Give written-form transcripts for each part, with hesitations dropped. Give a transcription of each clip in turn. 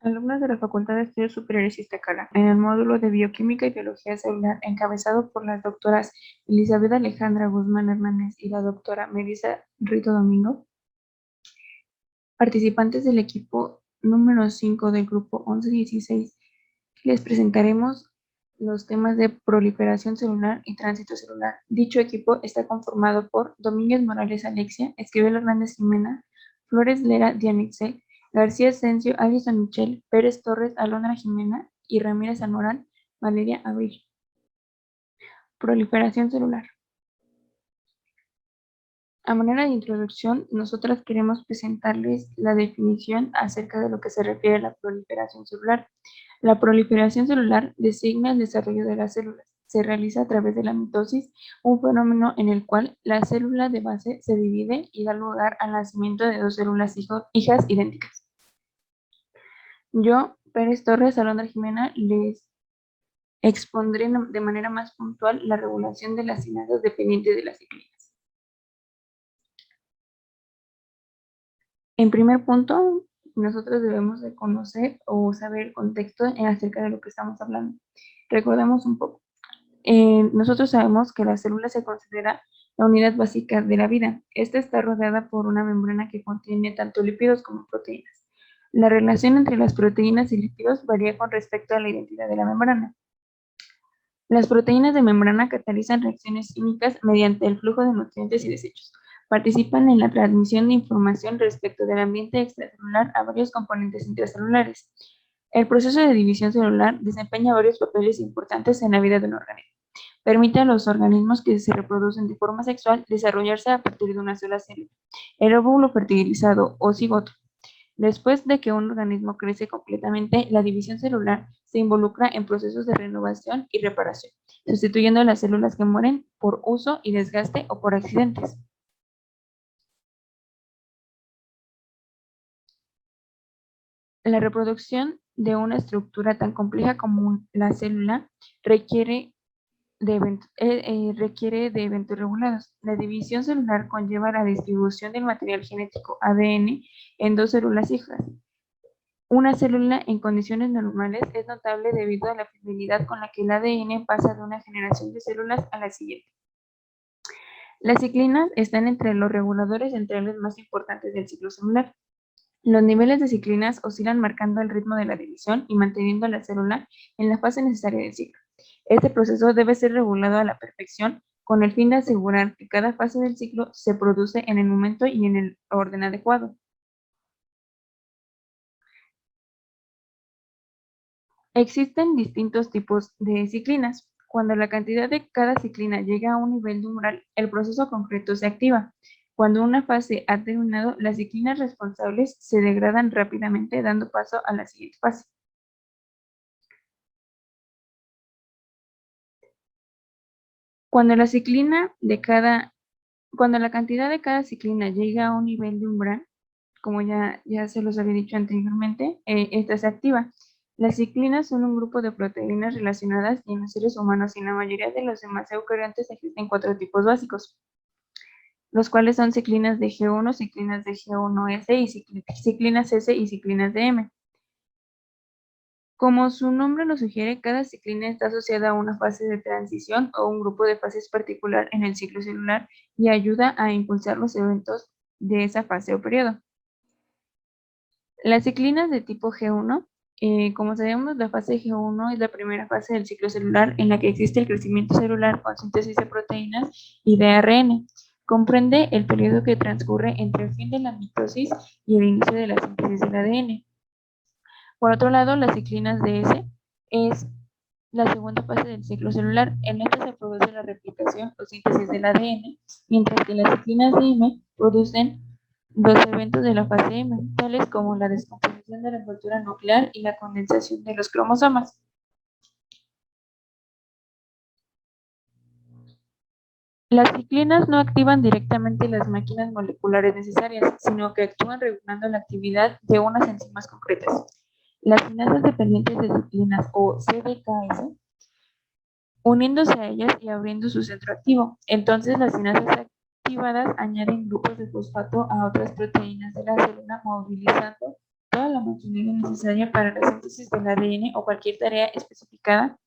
Alumnos de la Facultad de Estudios Superiores Iztacala, en el módulo de Bioquímica y Biología Celular, encabezado por las doctoras Elizabeth Alejandra Guzmán Hernández y la doctora Melissa Rito Domingo, participantes del equipo número 5 del grupo 11-16, les presentaremos los temas de proliferación celular y tránsito celular. Dicho equipo está conformado por Domínguez Morales Alexia, Esquivel Hernández Jimena, Flores Lera Dianixel, García Asensio, Alison Michel, Pérez Torres, Alondra Jimena y Ramírez Almorán, Valeria Abril. Proliferación celular. A manera de introducción, nosotras queremos presentarles la definición acerca de lo que se refiere a la proliferación celular. La proliferación celular designa el desarrollo de las células. Se realiza a través de la mitosis, un fenómeno en el cual la célula de base se divide y da lugar al nacimiento de dos células hijas idénticas. Yo, Pérez Torres, Alondra Jimena, les expondré de manera más puntual la regulación de las cinasas dependientes de las ciclinas. En primer punto, nosotros debemos de conocer o saber el contexto acerca de lo que estamos hablando. Recordemos un poco. Nosotros sabemos que la célula se considera la unidad básica de la vida. Esta está rodeada por una membrana que contiene tanto lípidos como proteínas. La relación entre las proteínas y lípidos varía con respecto a la identidad de la membrana. Las proteínas de membrana catalizan reacciones químicas mediante el flujo de nutrientes y desechos. Participan en la transmisión de información respecto del ambiente extracelular a varios componentes intracelulares. El proceso de división celular desempeña varios papeles importantes en la vida de un organismo. Permite a los organismos que se reproducen de forma sexual desarrollarse a partir de una sola célula, el óvulo fertilizado o cigoto. Después de que un organismo crece completamente, la división celular se involucra en procesos de renovación y reparación, sustituyendo a las células que mueren por uso y desgaste o por accidentes. La reproducción de una estructura tan compleja como la célula requiere de eventos regulados. La división celular conlleva la distribución del material genético ADN en dos células hijas. Una célula en condiciones normales es notable debido a la fidelidad con la que el ADN pasa de una generación de células a la siguiente. Las ciclinas están entre los reguladores centrales más importantes del ciclo celular. Los niveles de ciclinas oscilan marcando el ritmo de la división y manteniendo a la célula en la fase necesaria del ciclo. Este proceso debe ser regulado a la perfección con el fin de asegurar que cada fase del ciclo se produce en el momento y en el orden adecuado. Existen distintos tipos de ciclinas. Cuando la cantidad de cada ciclina llega a un nivel de umbral, el proceso concreto se activa. Cuando una fase ha terminado, las ciclinas responsables se degradan rápidamente, dando paso a la siguiente fase. Cuando la cantidad de cada ciclina llega a un nivel de umbral, como ya se los había dicho anteriormente, esta se activa. Las ciclinas son un grupo de proteínas relacionadas y en los seres humanos y en la mayoría de los demás eucariontes existen 4 tipos básicos, los cuales son ciclinas de G1, ciclinas de G1S y ciclinas S y ciclinas de M. Como su nombre lo sugiere, cada ciclina está asociada a una fase de transición o un grupo de fases particular en el ciclo celular y ayuda a impulsar los eventos de esa fase o periodo. Las ciclinas de tipo G1, como sabemos, la fase G1 es la primera fase del ciclo celular en la que existe el crecimiento celular con síntesis de proteínas y de ARN. Comprende el periodo que transcurre entre el fin de la mitosis y el inicio de la síntesis del ADN. Por otro lado, las ciclinas de S es la segunda fase del ciclo celular. En esta se produce la replicación o síntesis del ADN, mientras que las ciclinas de M producen los eventos de la fase M, tales como la descomposición de la envoltura nuclear y la condensación de los cromosomas. Las ciclinas no activan directamente las máquinas moleculares necesarias, sino que actúan regulando la actividad de unas enzimas concretas. Las cinasas dependientes de ciclinas o CDKS, uniéndose a ellas y abriendo su centro activo. Entonces las cinasas activadas añaden grupos de fosfato a otras proteínas de la célula, movilizando toda la maquinaria necesaria para la síntesis del ADN o cualquier tarea especificada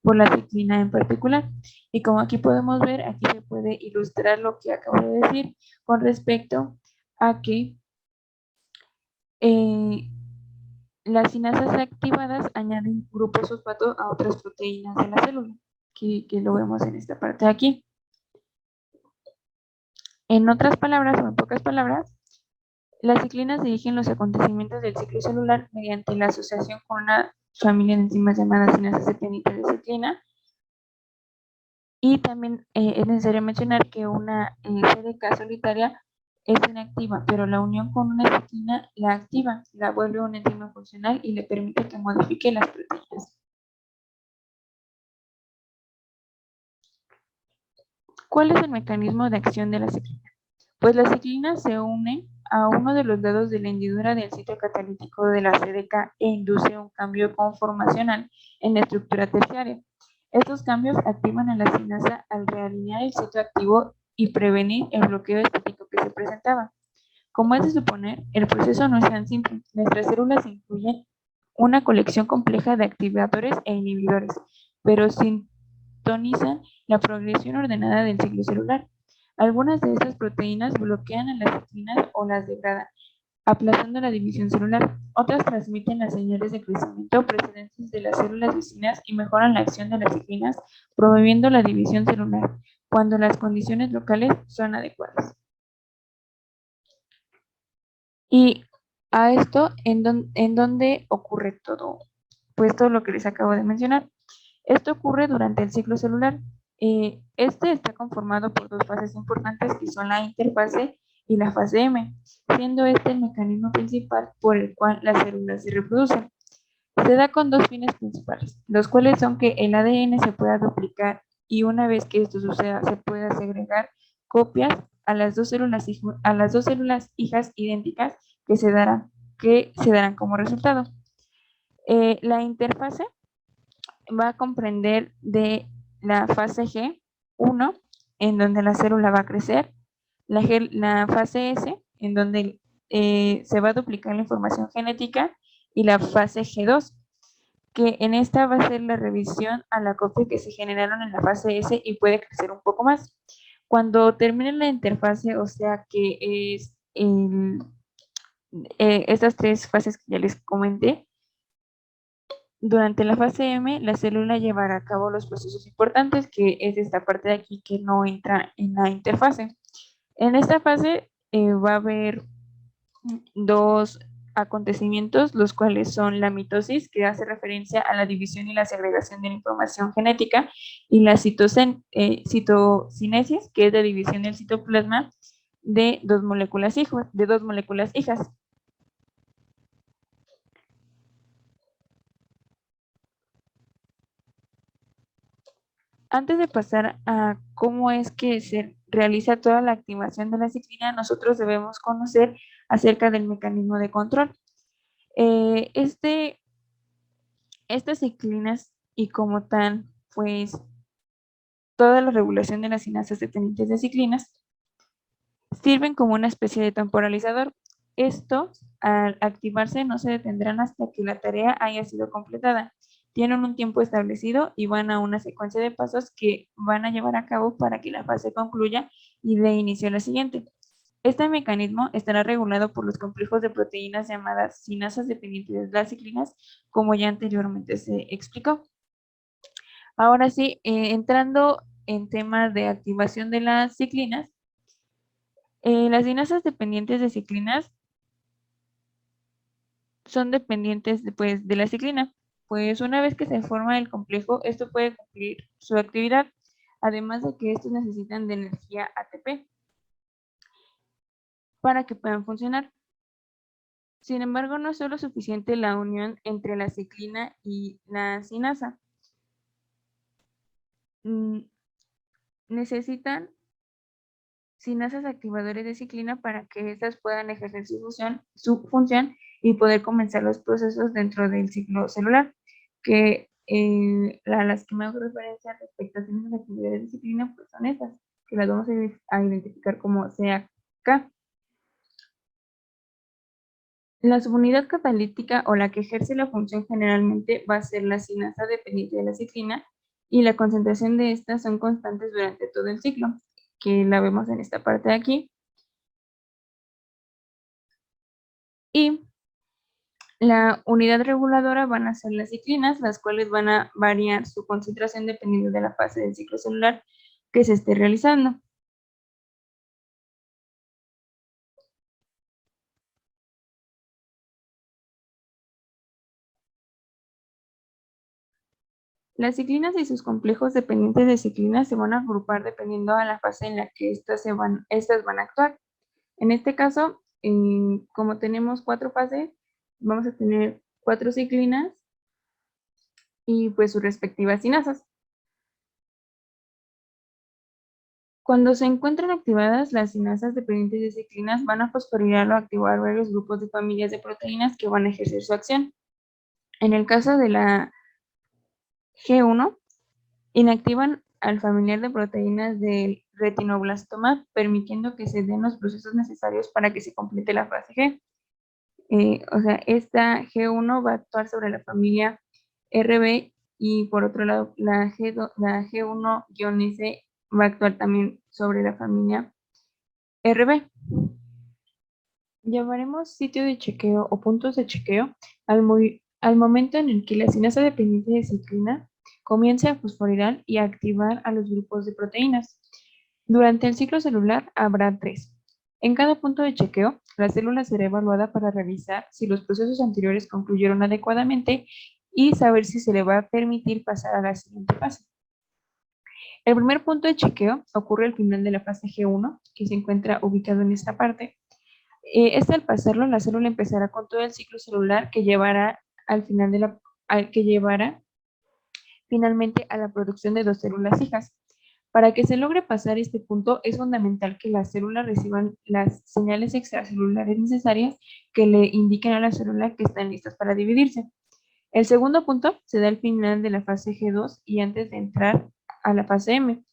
por la ciclina en particular. Y como aquí podemos ver, aquí se puede ilustrar lo que acabo de decir con respecto a que las sinasas activadas añaden grupos fosfato a otras proteínas de la célula, que lo vemos en esta parte de aquí. En otras palabras, o en pocas palabras, las ciclinas dirigen los acontecimientos del ciclo celular mediante la asociación con una familia de enzimas llamadas sinasas dependientes de ciclina. Y también es necesario mencionar que una CDK solitaria es inactiva, pero la unión con una ciclina la activa, la vuelve una enzima funcional y le permite que modifique las proteínas. ¿Cuál es el mecanismo de acción de la ciclina? Pues la ciclina se une a uno de los lados de la hendidura del sitio catalítico de la CDK e induce un cambio conformacional en la estructura terciaria. Estos cambios activan a la sinasa al realinear el sitio activo y prevenir el bloqueo estático que se presentaba. Como es de suponer, el proceso no es tan simple. Nuestras células incluyen una colección compleja de activadores e inhibidores, pero sintonizan la progresión ordenada del ciclo celular. Algunas de estas proteínas bloquean a las ciclinas o las degradan, aplazando la división celular. Otras transmiten las señales de crecimiento precedentes de las células vecinas y mejoran la acción de las ciclinas, promoviendo la división celular cuando las condiciones locales son adecuadas. Y a esto, ¿en dónde ocurre todo? Pues todo lo que les acabo de mencionar. Esto ocurre durante el ciclo celular. Este está conformado por dos fases importantes que son la interfase y la fase M, siendo este el mecanismo principal por el cual las células se reproducen. Se da con dos fines principales, los cuales son que el ADN se pueda duplicar y una vez que esto suceda se pueda segregar copias a las dos células hijas idénticas que se darán como resultado. La interfase va a comprender de la fase G1, en donde la célula va a crecer, la fase S, en donde se va a duplicar la información genética, y la fase G2, que en esta va a ser la revisión a la copia que se generaron en la fase S y puede crecer un poco más. Cuando termine la interfase, o sea que es estas tres fases que ya les comenté, durante la fase M, la célula llevará a cabo los procesos importantes, que es esta parte de aquí que no entra en la interfase. En esta fase va a haber dos acontecimientos, los cuales son la mitosis, que hace referencia a la división y la segregación de la información genética, y la citocinesis, que es la división del citoplasma de dos moléculas hijas. Antes de pasar a cómo es que se realiza toda la activación de la ciclina, nosotros debemos conocer acerca del mecanismo de control. Estas ciclinas y como tal, pues toda la regulación de las sinasas dependientes de ciclinas sirven como una especie de temporalizador. Estos, al activarse, no se detendrán hasta que la tarea haya sido completada. Tienen un tiempo establecido y van a una secuencia de pasos que van a llevar a cabo para que la fase concluya y dé inicio a la siguiente. Este mecanismo estará regulado por los complejos de proteínas llamadas sinasas dependientes de las ciclinas, como ya anteriormente se explicó. Ahora sí, entrando en temas de activación de las ciclinas, las sinasas dependientes de ciclinas son dependientes de la ciclina, pues una vez que se forma el complejo, esto puede cumplir su actividad, además de que estos necesitan de energía ATP para que puedan funcionar. Sin embargo, no es solo suficiente la unión entre la ciclina y la sinasa. Necesitan sinasas activadores de ciclina para que éstas puedan ejercer su función y poder comenzar los procesos dentro del ciclo celular, que a las que me hago referencia respecto a sinasas activadores de ciclina, pues son estas, que las vamos a identificar como CAK. La subunidad catalítica o la que ejerce la función generalmente va a ser la cinasa dependiente de la ciclina y la concentración de estas son constantes durante todo el ciclo, que la vemos en esta parte de aquí. Y la unidad reguladora van a ser las ciclinas, las cuales van a variar su concentración dependiendo de la fase del ciclo celular que se esté realizando. Las ciclinas y sus complejos dependientes de ciclinas se van a agrupar dependiendo a la fase en la que estas van a actuar. En este caso, como tenemos 4 fases, vamos a tener 4 ciclinas y pues sus respectivas cinasas. Cuando se encuentran activadas, las cinasas dependientes de ciclinas van a fosforilar o activar varios grupos de familias de proteínas que van a ejercer su acción. En el caso de la G1, inactivan al familiar de proteínas del retinoblastoma, permitiendo que se den los procesos necesarios para que se complete la fase G. O sea, esta G1 va a actuar sobre la familia RB y por otro lado la G1-S va a actuar también sobre la familia RB. Llamaremos sitio de chequeo o puntos de chequeo al momento en el que la cinasa dependiente de ciclina comience a fosforilar y a activar a los grupos de proteínas. Durante el ciclo celular habrá 3. En cada punto de chequeo, la célula será evaluada para revisar si los procesos anteriores concluyeron adecuadamente y saber si se le va a permitir pasar a la siguiente fase. El primer punto de chequeo ocurre al final de la fase G1, que se encuentra ubicado en esta parte. Al pasarlo, la célula empezará con todo el ciclo celular que llevará al final que llevará finalmente a la producción de 2 células hijas. Para que se logre pasar este punto, es fundamental que las células reciban las señales extracelulares necesarias que le indiquen a la célula que están listas para dividirse. El segundo punto se da al final de la fase G2 y antes de entrar a la fase M.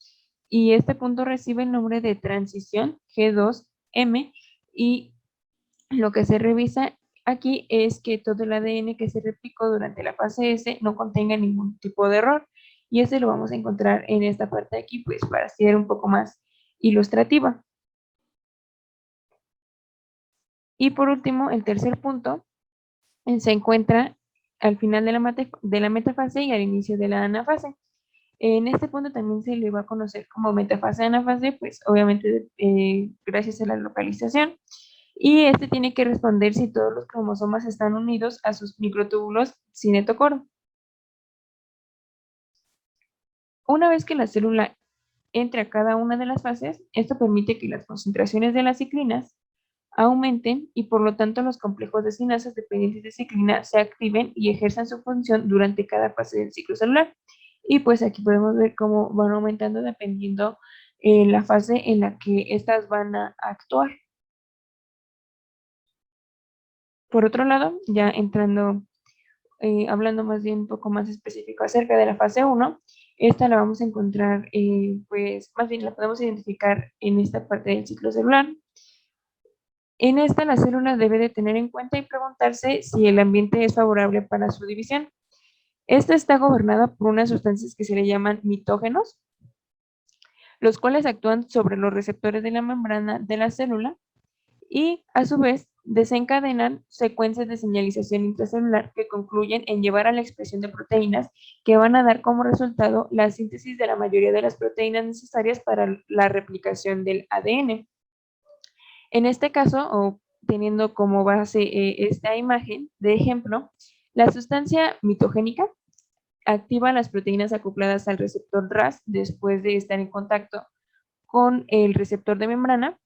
Y este punto recibe el nombre de transición G2M y lo que se revisa aquí es que todo el ADN que se replicó durante la fase S no contenga ningún tipo de error. Y ese lo vamos a encontrar en esta parte de aquí, pues para ser un poco más ilustrativa. Y por último, el tercer punto se encuentra al final de la metafase y al inicio de la anafase. En este punto también se le va a conocer como metafase anafase, pues obviamente gracias a la localización. Y este tiene que responder si todos los cromosomas están unidos a sus microtúbulos cinetocoro. Una vez que la célula entre a cada una de las fases, esto permite que las concentraciones de las ciclinas aumenten y por lo tanto los complejos de cinasas dependientes de ciclina se activen y ejerzan su función durante cada fase del ciclo celular. Y pues aquí podemos ver cómo van aumentando dependiendo la fase en la que estas van a actuar. Por otro lado, ya entrando, hablando más bien un poco más específico acerca de la fase 1, esta la vamos a encontrar, pues más bien la podemos identificar en esta parte del ciclo celular. En esta, la célula debe de tener en cuenta y preguntarse si el ambiente es favorable para su división. Esta está gobernada por unas sustancias que se le llaman mitógenos, los cuales actúan sobre los receptores de la membrana de la célula y, a su vez, desencadenan secuencias de señalización intracelular que concluyen en llevar a la expresión de proteínas que van a dar como resultado la síntesis de la mayoría de las proteínas necesarias para la replicación del ADN. En este caso, o teniendo como base esta imagen de ejemplo, la sustancia mitogénica activa las proteínas acopladas al receptor RAS después de estar en contacto con el receptor de membrana,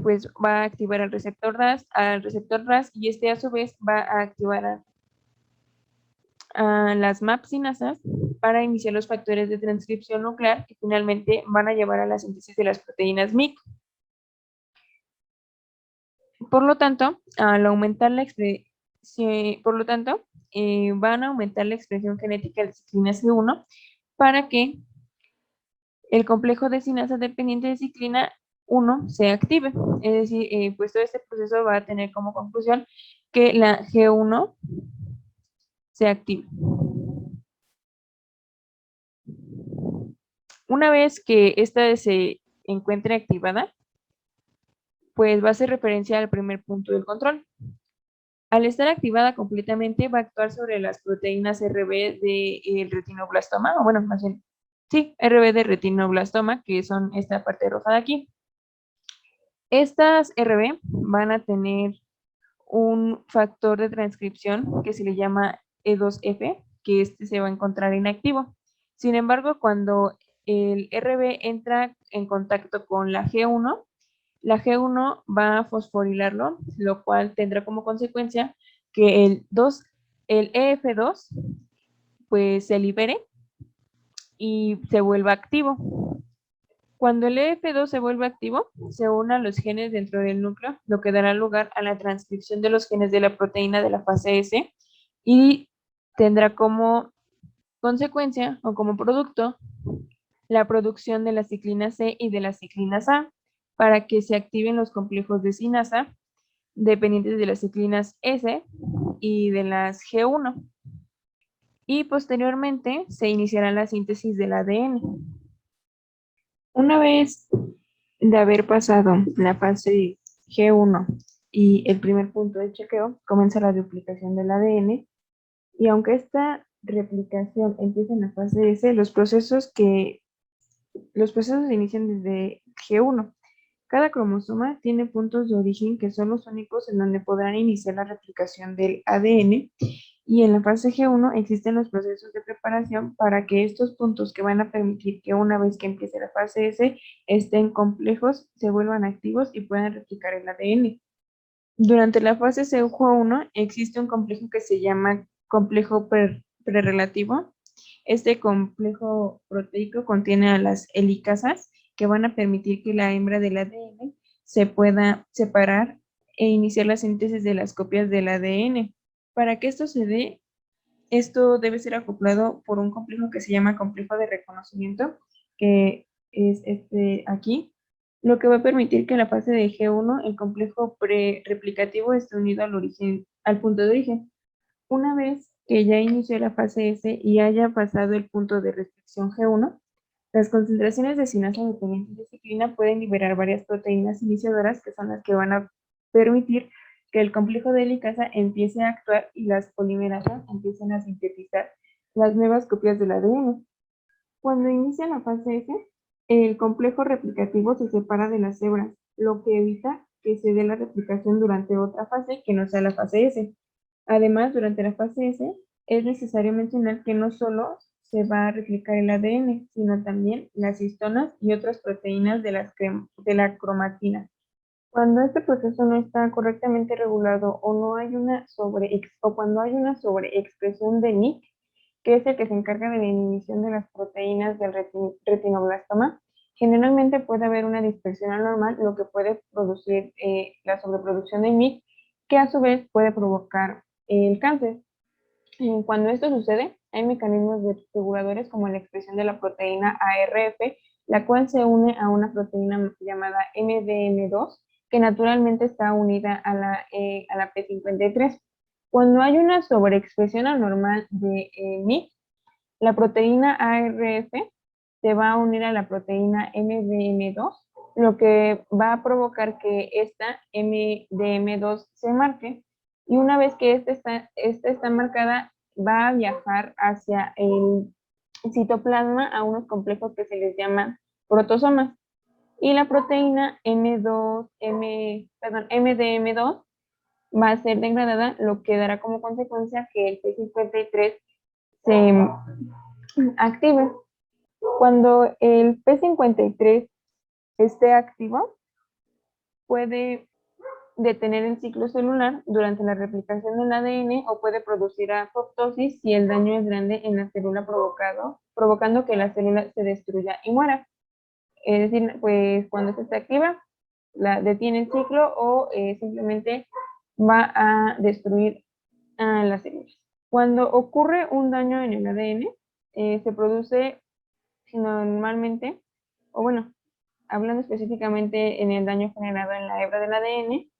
pues va a activar al receptor RAS y este a su vez va a activar a las MAP sinasas para iniciar los factores de transcripción nuclear que finalmente van a llevar a la síntesis de las proteínas MYC. Por lo tanto, al aumentar van a aumentar la expresión genética de ciclina C1 para que el complejo de cinasa dependiente de ciclina G1 se active. Es decir, pues todo este proceso va a tener como conclusión que la G1 se active. Una vez que esta se encuentre activada, pues va a hacer referencia al primer punto del control. Al estar activada completamente, va a actuar sobre las proteínas RB del retinoblastoma, o bueno, más bien, sí, RB de retinoblastoma, que son esta parte roja de aquí. Estas RB van a tener un factor de transcripción que se le llama E2F, que este se va a encontrar inactivo. Sin embargo, cuando el RB entra en contacto con la G1 va a fosforilarlo, lo cual tendrá como consecuencia que el EF2 pues se libere y se vuelva activo. Cuando el EF2 se vuelve activo, se une a los genes dentro del núcleo, lo que dará lugar a la transcripción de los genes de la proteína de la fase S y tendrá como consecuencia o como producto la producción de la ciclina C y de la ciclina A para que se activen los complejos de sinasa dependientes de las ciclinas S y de las G1. Y posteriormente se iniciará la síntesis del ADN. Una vez de haber pasado la fase G1 y el primer punto de chequeo, comienza la duplicación del ADN y aunque esta replicación empieza en la fase S, los procesos se inician desde G1. Cada cromosoma tiene puntos de origen que son los únicos en donde podrán iniciar la replicación del ADN y en la fase G1 existen los procesos de preparación para que estos puntos que van a permitir que una vez que empiece la fase S estén complejos, se vuelvan activos y puedan replicar el ADN. Durante la fase CUJ1 existe un complejo que se llama complejo prerelativo. Este complejo proteico contiene a las helicasas que van a permitir que la hembra del ADN se pueda separar e iniciar la síntesis de las copias del ADN. Para que esto se dé, esto debe ser acoplado por un complejo que se llama complejo de reconocimiento, que es este aquí, lo que va a permitir que en la fase de G1 el complejo pre-replicativo esté unido al punto de origen. Una vez que ya inició la fase S y haya pasado el punto de restricción G1, las concentraciones de sinasa dependientes de ciclina pueden liberar varias proteínas iniciadoras que son las que van a permitir que el complejo de helicasa empiece a actuar y las polimerasas empiecen a sintetizar las nuevas copias del ADN. Cuando inicia la fase S, el complejo replicativo se separa de las hebras, lo que evita que se dé la replicación durante otra fase que no sea la fase S. Además, durante la fase S, es necesario mencionar que no solo se va a replicar el ADN, sino también las histonas y otras proteínas de la cromatina. Cuando este proceso no está correctamente regulado o no hay o cuando hay una sobreexpresión de NIC, que es el que se encarga de la inhibición de las proteínas del retinoblastoma, generalmente puede haber una dispersión anormal, lo que puede producir la sobreproducción de NIC, que a su vez puede provocar el cáncer. Cuando esto sucede, hay mecanismos reguladores como la expresión de la proteína ARF, la cual se une a una proteína llamada MDM2, que naturalmente está unida a la P53. Cuando hay una sobreexpresión anormal de MIC, la proteína ARF se va a unir a la proteína MDM2, lo que va a provocar que esta MDM2 se marque. Y una vez que esta está marcada, va a viajar hacia el citoplasma a unos complejos que se les llama protosomas. Y la proteína MDM2 va a ser degradada, lo que dará como consecuencia que el P53 se active. Cuando el P53 esté activo, puede detener el ciclo celular durante la replicación del ADN o puede producir apoptosis si el daño es grande en la célula provocando que la célula se destruya y muera. Es decir, pues cuando esta está activa, detiene el ciclo o simplemente va a destruir a las células. Cuando ocurre un daño en el ADN, se produce normalmente, o bueno, hablando específicamente en el daño generado en la hebra del ADN,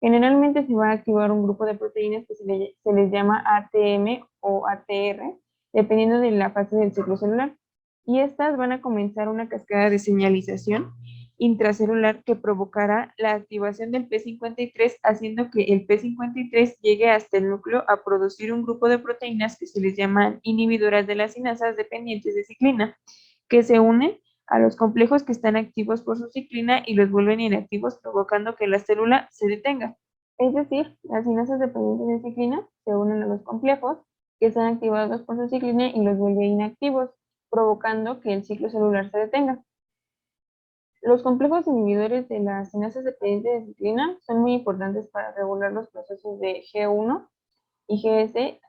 generalmente se va a activar un grupo de proteínas que se les llama ATM o ATR, dependiendo de la fase del ciclo celular. Y estas van a comenzar una cascada de señalización intracelular que provocará la activación del P53, haciendo que el P53 llegue hasta el núcleo a producir un grupo de proteínas que se les llaman inhibidoras de las cinasas dependientes de ciclina, que se unen a los complejos que están activos por su ciclina y los vuelven inactivos, provocando que la célula se detenga. Es decir, las cinasas dependientes de ciclina se unen a los complejos que están activados por su ciclina y los vuelve inactivos, provocando que el ciclo celular se detenga. Los complejos inhibidores de las cinasas dependientes de ciclina son muy importantes para regular los procesos de G1 y GS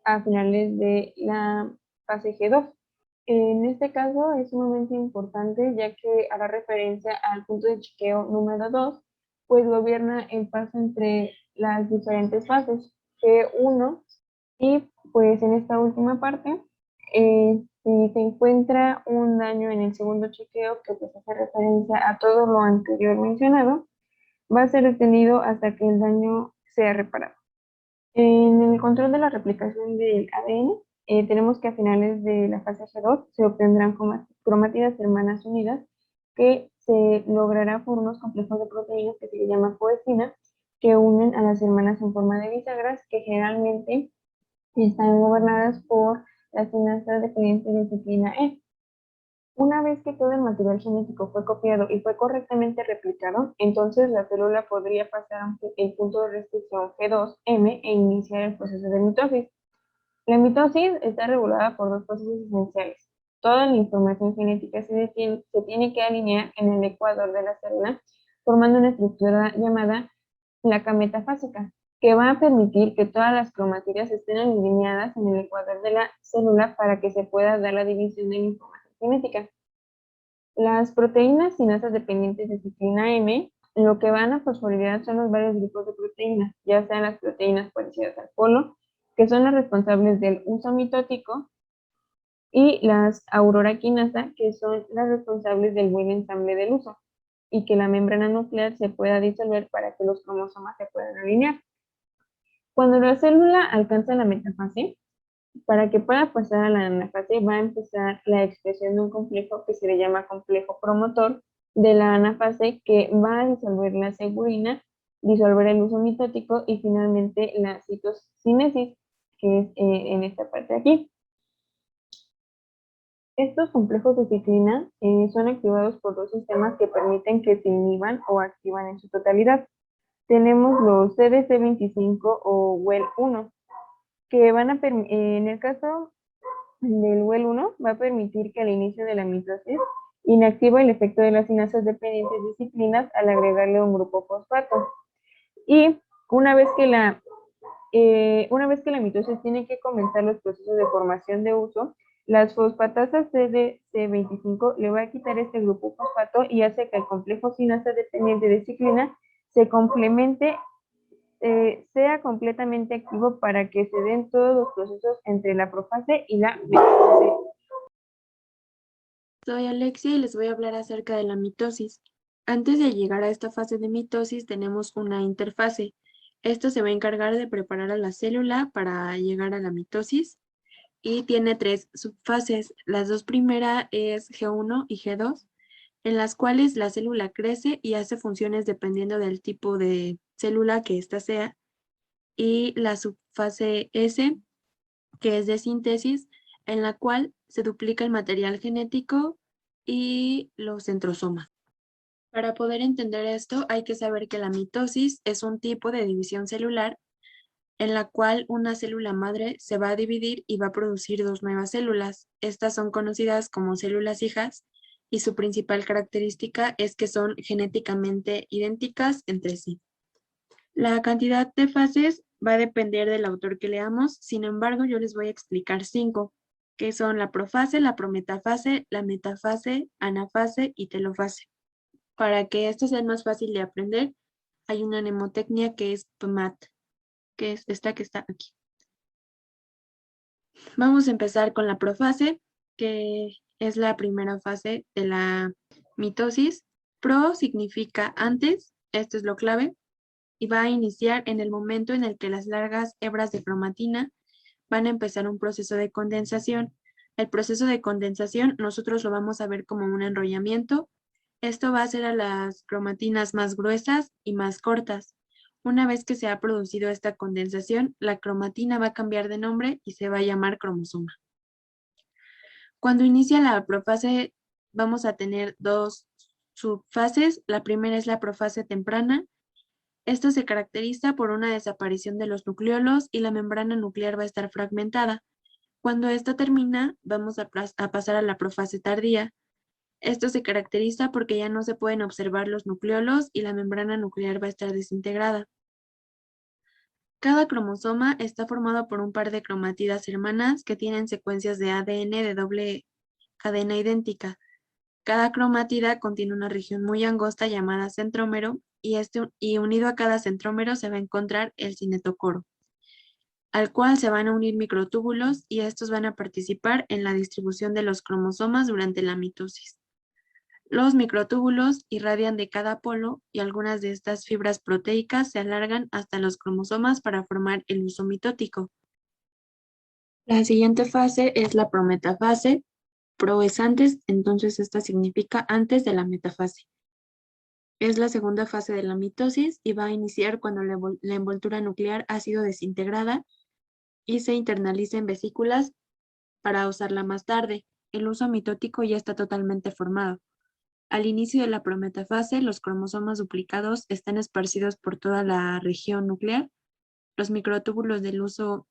a finales de la fase G2. En este caso es sumamente importante ya que hará referencia al punto de chequeo número 2, pues gobierna el paso entre las diferentes fases G1 y pues en esta última parte, si se encuentra un daño en el segundo chequeo que pues hace referencia a todo lo anterior mencionado, va a ser detenido hasta que el daño sea reparado. En el control de la replicación del ADN, tenemos que a finales de la fase G2 se obtendrán cromátidas hermanas unidas que se logrará por unos complejos de proteínas que se llaman coesina, que unen a las hermanas en forma de bisagras que generalmente están gobernadas por las cinasas dependientes de ciclina E. Una vez que todo el material genético fue copiado y fue correctamente replicado, entonces la célula podría pasar el punto de restricción G2M e iniciar el proceso de mitosis. La mitosis está regulada por dos procesos esenciales. Toda la información genética se tiene que alinear en el ecuador de la célula, formando una estructura llamada placa metafásica, que va a permitir que todas las cromátidas estén alineadas en el ecuador de la célula para que se pueda dar la división de la información genética. Las proteínas cinasas dependientes de ciclina M, lo que van a fosforilizar son los varios grupos de proteínas, ya sean las proteínas parecidas al polo, que son las responsables del uso mitótico, y las aurora quinasa, que son las responsables del buen ensamble del uso, y que la membrana nuclear se pueda disolver para que los cromosomas se puedan alinear. Cuando la célula alcanza la metafase, para que pueda pasar a la anafase, va a empezar la expresión de un complejo que se le llama complejo promotor de la anafase, que va a disolver la segurina, disolver el uso mitótico y finalmente la citocinesis, que es en esta parte de aquí. Estos complejos de ciclina son activados por dos sistemas que permiten que se inhiban o activan en su totalidad. Tenemos los CDC25 o WEL1, que van a en el caso del WEL1 va a permitir que al inicio de la mitosis inactiva el efecto de las cinasas dependientes de ciclinas al agregarle un grupo fosfato. Y una vez que la mitosis tiene que comenzar los procesos de formación de uso, las fosfatasas CDC25 le va a quitar este grupo fosfato y hace que el complejo cinasa dependiente de ciclina se complemente, sea completamente activo para que se den todos los procesos entre la profase y la metafase. Soy Alexia y les voy a hablar acerca de la mitosis. Antes de llegar a esta fase de mitosis tenemos una interfase. Esto se va a encargar de preparar a la célula para llegar a la mitosis y tiene tres subfases. Las dos primeras es G1 y G2, en las cuales la célula crece y hace funciones dependiendo del tipo de célula que ésta sea. Y la subfase S, que es de síntesis, en la cual se duplica el material genético y los centrosomas. Para poder entender esto, hay que saber que la mitosis es un tipo de división celular en la cual una célula madre se va a dividir y va a producir dos nuevas células. Estas son conocidas como células hijas y su principal característica es que son genéticamente idénticas entre sí. La cantidad de fases va a depender del autor que leamos, sin embargo, yo les voy a explicar 5, que son la profase, la prometafase, la metafase, anafase y telofase. Para que esto sea más fácil de aprender, hay una mnemotecnia que es PMAT, que es esta que está aquí. Vamos a empezar con la profase, que es la primera fase de la mitosis. Pro significa antes, esto es lo clave, y va a iniciar en el momento en el que las largas hebras de cromatina van a empezar un proceso de condensación. El proceso de condensación nosotros lo vamos a ver como un enrollamiento. Esto va a hacer a las cromatinas más gruesas y más cortas. Una vez que se ha producido esta condensación, la cromatina va a cambiar de nombre y se va a llamar cromosoma. Cuando inicia la profase, vamos a tener dos subfases. La primera es la profase temprana. Esto se caracteriza por una desaparición de los nucleolos y la membrana nuclear va a estar fragmentada. Cuando esta termina, vamos a pasar a la profase tardía. Esto se caracteriza porque ya no se pueden observar los nucleolos y la membrana nuclear va a estar desintegrada. Cada cromosoma está formado por un par de cromátidas hermanas que tienen secuencias de ADN de doble cadena idéntica. Cada cromátida contiene una región muy angosta llamada centrómero y unido a cada centrómero se va a encontrar el cinetocoro, al cual se van a unir microtúbulos y estos van a participar en la distribución de los cromosomas durante la mitosis. Los microtúbulos irradian de cada polo y algunas de estas fibras proteicas se alargan hasta los cromosomas para formar el huso mitótico. La siguiente fase es la prometafase. Pro es antes, entonces esta significa antes de la metafase. Es la segunda fase de la mitosis y va a iniciar cuando la envoltura nuclear ha sido desintegrada y se internaliza en vesículas para usarla más tarde. El huso mitótico ya está totalmente formado. Al inicio de la prometafase, los cromosomas duplicados están esparcidos por toda la región nuclear. Los microtúbulos del huso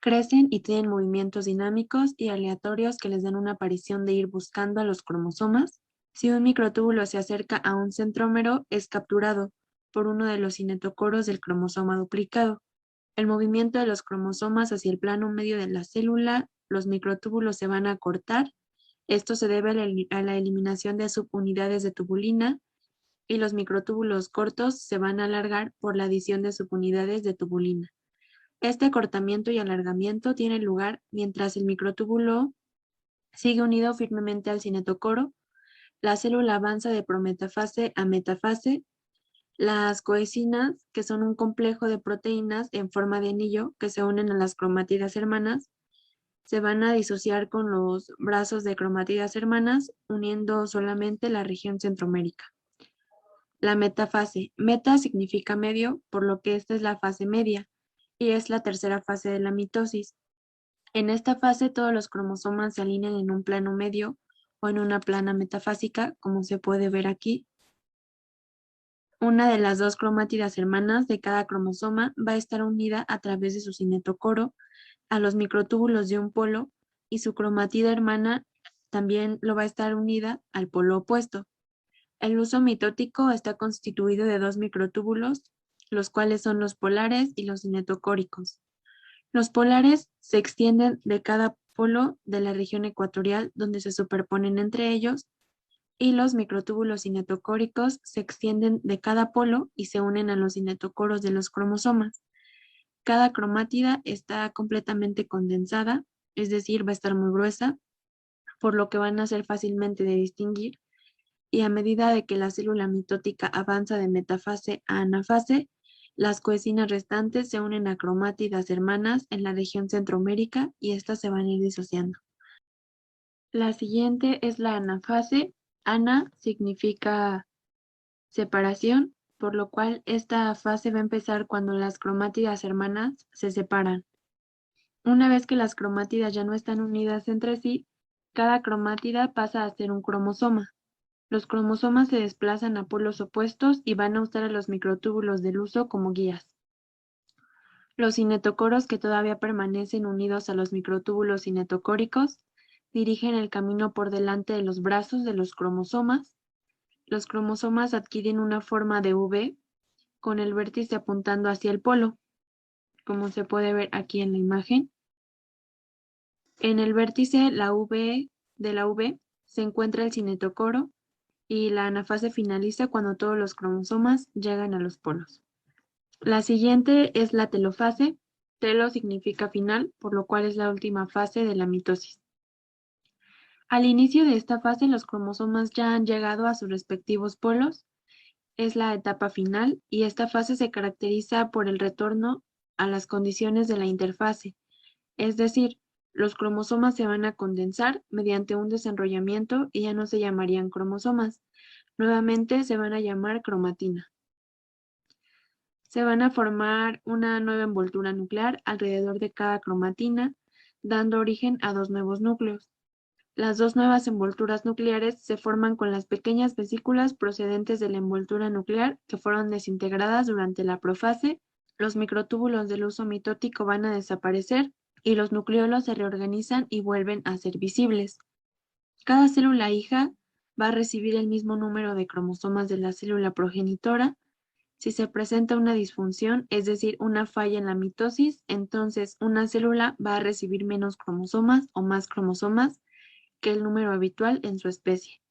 crecen y tienen movimientos dinámicos y aleatorios que les dan una aparición de ir buscando a los cromosomas. Si un microtúbulo se acerca a un centrómero, es capturado por uno de los cinetocoros del cromosoma duplicado. El movimiento de los cromosomas hacia el plano medio de la célula, los microtúbulos se van a cortar. Esto se debe a la eliminación de subunidades de tubulina y los microtúbulos cortos se van a alargar por la adición de subunidades de tubulina. Este acortamiento y alargamiento tiene lugar mientras el microtúbulo sigue unido firmemente al cinetocoro. La célula avanza de prometafase a metafase. Las coecinas, que son un complejo de proteínas en forma de anillo que se unen a las cromátidas hermanas, se van a disociar con los brazos de cromátidas hermanas, uniendo solamente la región centromérica. La metafase. Meta significa medio, por lo que esta es la fase media y es la tercera fase de la mitosis. En esta fase todos los cromosomas se alinean en un plano medio o en una plana metafásica, como se puede ver aquí. Una de las dos cromátidas hermanas de cada cromosoma va a estar unida a través de su cinetocoro a los microtúbulos de un polo y su cromatida hermana también lo va a estar unida al polo opuesto. El huso mitótico está constituido de dos microtúbulos, los cuales son los polares y los cinetocóricos. Los polares se extienden de cada polo de la región ecuatorial donde se superponen entre ellos y los microtúbulos cinetocóricos se extienden de cada polo y se unen a los cinetocoros de los cromosomas. Cada cromátida está completamente condensada, es decir, va a estar muy gruesa, por lo que van a ser fácilmente de distinguir, y a medida de que la célula mitótica avanza de metafase a anafase, las coecinas restantes se unen a cromátidas hermanas en la región centromérica y estas se van a ir disociando. La siguiente es la anafase. Ana significa separación, por lo cual esta fase va a empezar cuando las cromátidas hermanas se separan. Una vez que las cromátidas ya no están unidas entre sí, cada cromátida pasa a ser un cromosoma. Los cromosomas se desplazan a polos opuestos y van a usar a los microtúbulos del huso como guías. Los cinetocoros que todavía permanecen unidos a los microtúbulos cinetocóricos dirigen el camino por delante de los brazos de los cromosomas. Los cromosomas adquieren una forma de V con el vértice apuntando hacia el polo, como se puede ver aquí en la imagen. En el vértice de la V se encuentra el cinetocoro y la anafase finaliza cuando todos los cromosomas llegan a los polos. La siguiente es la telofase. Telo significa final, por lo cual es la última fase de la mitosis. Al inicio de esta fase, los cromosomas ya han llegado a sus respectivos polos. Es la etapa final y esta fase se caracteriza por el retorno a las condiciones de la interfase, es decir, los cromosomas se van a condensar mediante un desenrollamiento y ya no se llamarían cromosomas. Nuevamente se van a llamar cromatina. Se van a formar una nueva envoltura nuclear alrededor de cada cromatina, dando origen a dos nuevos núcleos. Las dos nuevas envolturas nucleares se forman con las pequeñas vesículas procedentes de la envoltura nuclear que fueron desintegradas durante la profase. Los microtúbulos del uso mitótico van a desaparecer y los nucleolos se reorganizan y vuelven a ser visibles. Cada célula hija va a recibir el mismo número de cromosomas de la célula progenitora. Si se presenta una disfunción, es decir, una falla en la mitosis, entonces una célula va a recibir menos cromosomas o más cromosomas que el número habitual en su especie.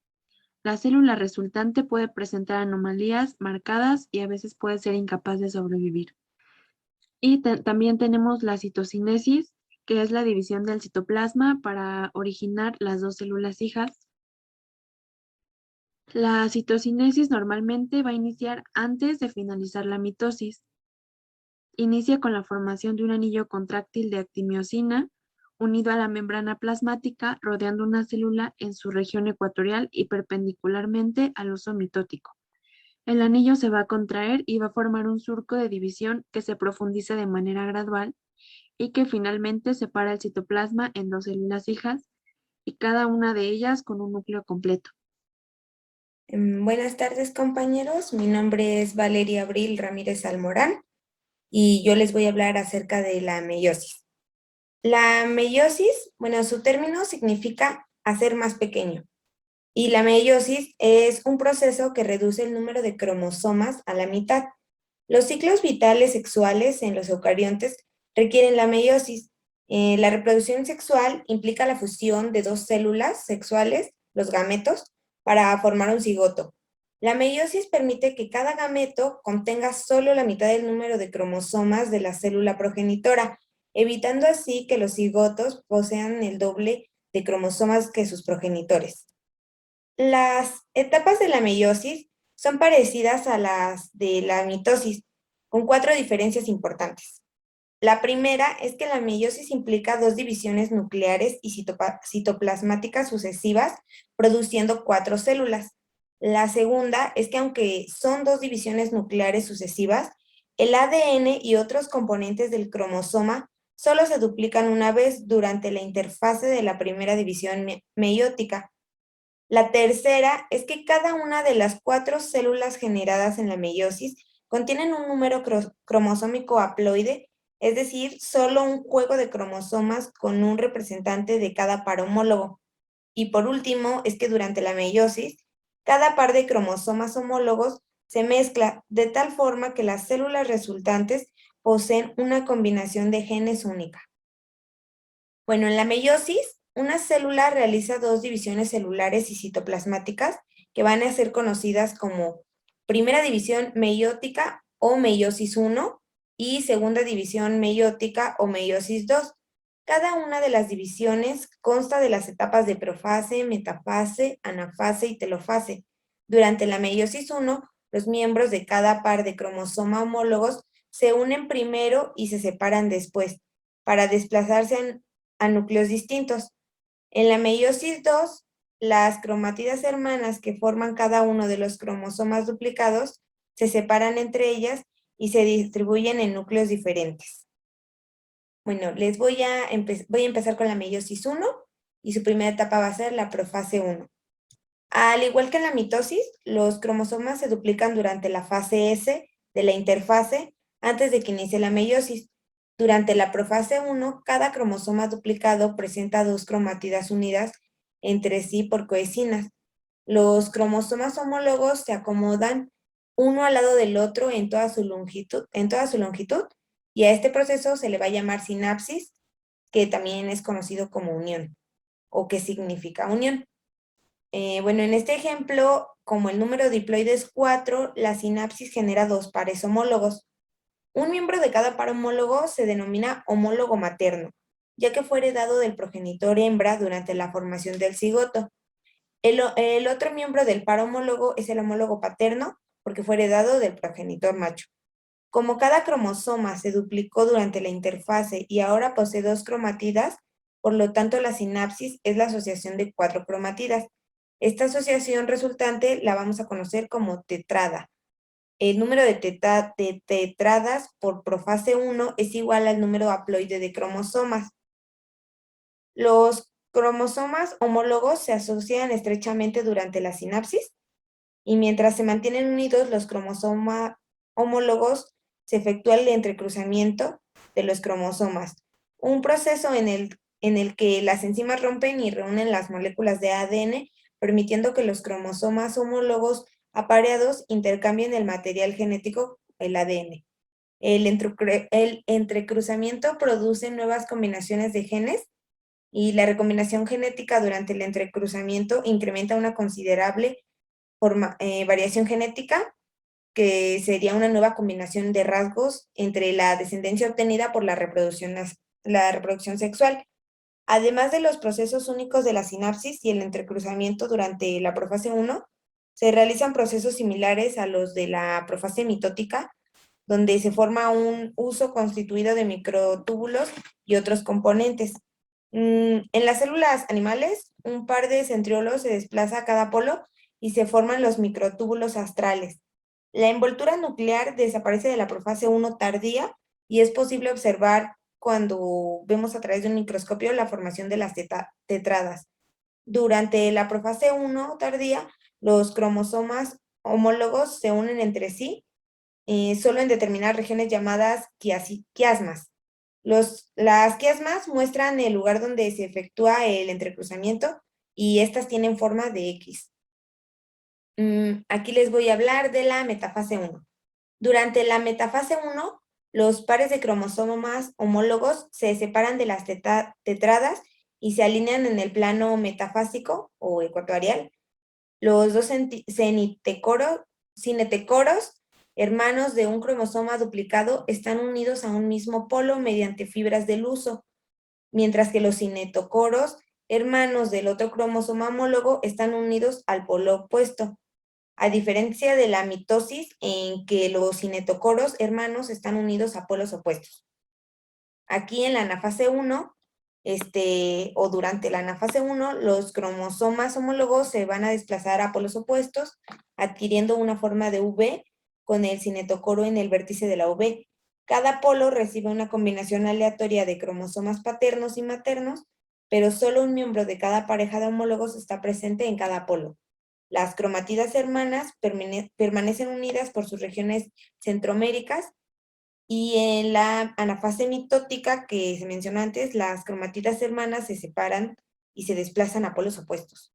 La célula resultante puede presentar anomalías marcadas y a veces puede ser incapaz de sobrevivir. Y también tenemos la citocinesis, que es la división del citoplasma para originar las dos células hijas. La citocinesis normalmente va a iniciar antes de finalizar la mitosis. Inicia con la formación de un anillo contráctil de actiniosina unido a la membrana plasmática, rodeando una célula en su región ecuatorial y perpendicularmente al uso mitótico. El anillo se va a contraer y va a formar un surco de división que se profundiza de manera gradual y que finalmente separa el citoplasma en dos células hijas y cada una de ellas con un núcleo completo. Buenas tardes, compañeros. Mi nombre es Valeria Abril Ramírez Almorán y yo les voy a hablar acerca de la meiosis. La meiosis, bueno, su término significa hacer más pequeño. Y la meiosis es un proceso que reduce el número de cromosomas a la mitad. Los ciclos vitales sexuales en los eucariontes requieren la meiosis. La reproducción sexual implica la fusión de dos células sexuales, los gametos, para formar un cigoto. La meiosis permite que cada gameto contenga solo la mitad del número de cromosomas de la célula progenitora, evitando así que los cigotos posean el doble de cromosomas que sus progenitores. Las etapas de la meiosis son parecidas a las de la mitosis, con 4 diferencias importantes. La primera es que la meiosis implica dos divisiones nucleares y citoplasmáticas sucesivas, produciendo 4 células. La segunda es que aunque son dos divisiones nucleares sucesivas, el ADN y otros componentes del cromosoma solo se duplican una vez durante la interfase de la primera división meiótica. La tercera es que cada una de las 4 células generadas en la meiosis contienen un número cromosómico haploide, es decir, solo un juego de cromosomas con un representante de cada par homólogo. Y por último, es que durante la meiosis, cada par de cromosomas homólogos se mezcla de tal forma que las células resultantes poseen una combinación de genes única. Bueno, en la meiosis, una célula realiza dos divisiones celulares y citoplasmáticas que van a ser conocidas como primera división meiótica o meiosis 1 y segunda división meiótica o meiosis 2. Cada una de las divisiones consta de las etapas de profase, metafase, anafase y telofase. Durante la meiosis 1, los miembros de cada par de cromosoma homólogos se unen primero y se separan después, para desplazarse a núcleos distintos. En la meiosis 2, las cromátidas hermanas que forman cada uno de los cromosomas duplicados se separan entre ellas y se distribuyen en núcleos diferentes. Bueno, voy a empezar con la meiosis 1 y su primera etapa va a ser la profase 1. Al igual que en la mitosis, los cromosomas se duplican durante la fase S de la interfase antes de que inicie la meiosis. Durante la profase 1, cada cromosoma duplicado presenta dos cromátidas unidas entre sí por cohesinas. Los cromosomas homólogos se acomodan uno al lado del otro en toda su longitud, y a este proceso se le va a llamar sinapsis, que también es conocido como unión, o que significa unión. Bueno, en este ejemplo, como el número diploide es 4, la sinapsis genera dos pares homólogos. Un miembro de cada par homólogo se denomina homólogo materno, ya que fue heredado del progenitor hembra durante la formación del cigoto. El otro miembro del par homólogo es el homólogo paterno, porque fue heredado del progenitor macho. Como cada cromosoma se duplicó durante la interfase y ahora posee 2 cromatidas, por lo tanto la sinapsis es la asociación de 4 cromatidas. Esta asociación resultante la vamos a conocer como tetrada. El número de tetradas por profase 1 es igual al número haploide de cromosomas. Los cromosomas homólogos se asocian estrechamente durante la sinapsis y mientras se mantienen unidos los cromosomas homólogos se efectúa el entrecruzamiento de los cromosomas, un proceso en el que las enzimas rompen y reúnen las moléculas de ADN, permitiendo que los cromosomas homólogos apareados intercambien el material genético, el ADN. El entrecruzamiento produce nuevas combinaciones de genes y la recombinación genética durante el entrecruzamiento incrementa una considerable variación genética, que sería una nueva combinación de rasgos entre la descendencia obtenida por la reproducción sexual. Además de los procesos únicos de la sinapsis y el entrecruzamiento durante la profase 1, se realizan procesos similares a los de la profase mitótica, donde se forma un uso constituido de microtúbulos y otros componentes. En las células animales, un par de centriolos se desplaza a cada polo y se forman los microtúbulos astrales. La envoltura nuclear desaparece de la profase 1 tardía y es posible observar cuando vemos a través de un microscopio la formación de las tetradas. Durante la profase 1 tardía, los cromosomas homólogos se unen entre sí solo en determinadas regiones llamadas quiasmas. Las quiasmas muestran el lugar donde se efectúa el entrecruzamiento y estas tienen forma de X. Aquí les voy a hablar de la metafase 1. Durante la metafase 1, los pares de cromosomas homólogos se separan de las tetradas y se alinean en el plano metafásico o ecuatorial. Los dos cinetecoros, hermanos de un cromosoma duplicado, están unidos a un mismo polo mediante fibras del huso, mientras que los cinetocoros, hermanos del otro cromosoma homólogo, están unidos al polo opuesto. A diferencia de la mitosis, en que los cinetocoros hermanos están unidos a polos opuestos. Aquí en la anafase 1, o durante la anafase 1, los cromosomas homólogos se van a desplazar a polos opuestos, adquiriendo una forma de V con el cinetocoro en el vértice de la V. Cada polo recibe una combinación aleatoria de cromosomas paternos y maternos, pero solo un miembro de cada pareja de homólogos está presente en cada polo. Las cromatidas hermanas permanecen unidas por sus regiones centroméricas y en la anafase mitótica que se mencionó antes, las cromatidas hermanas se separan y se desplazan a polos opuestos.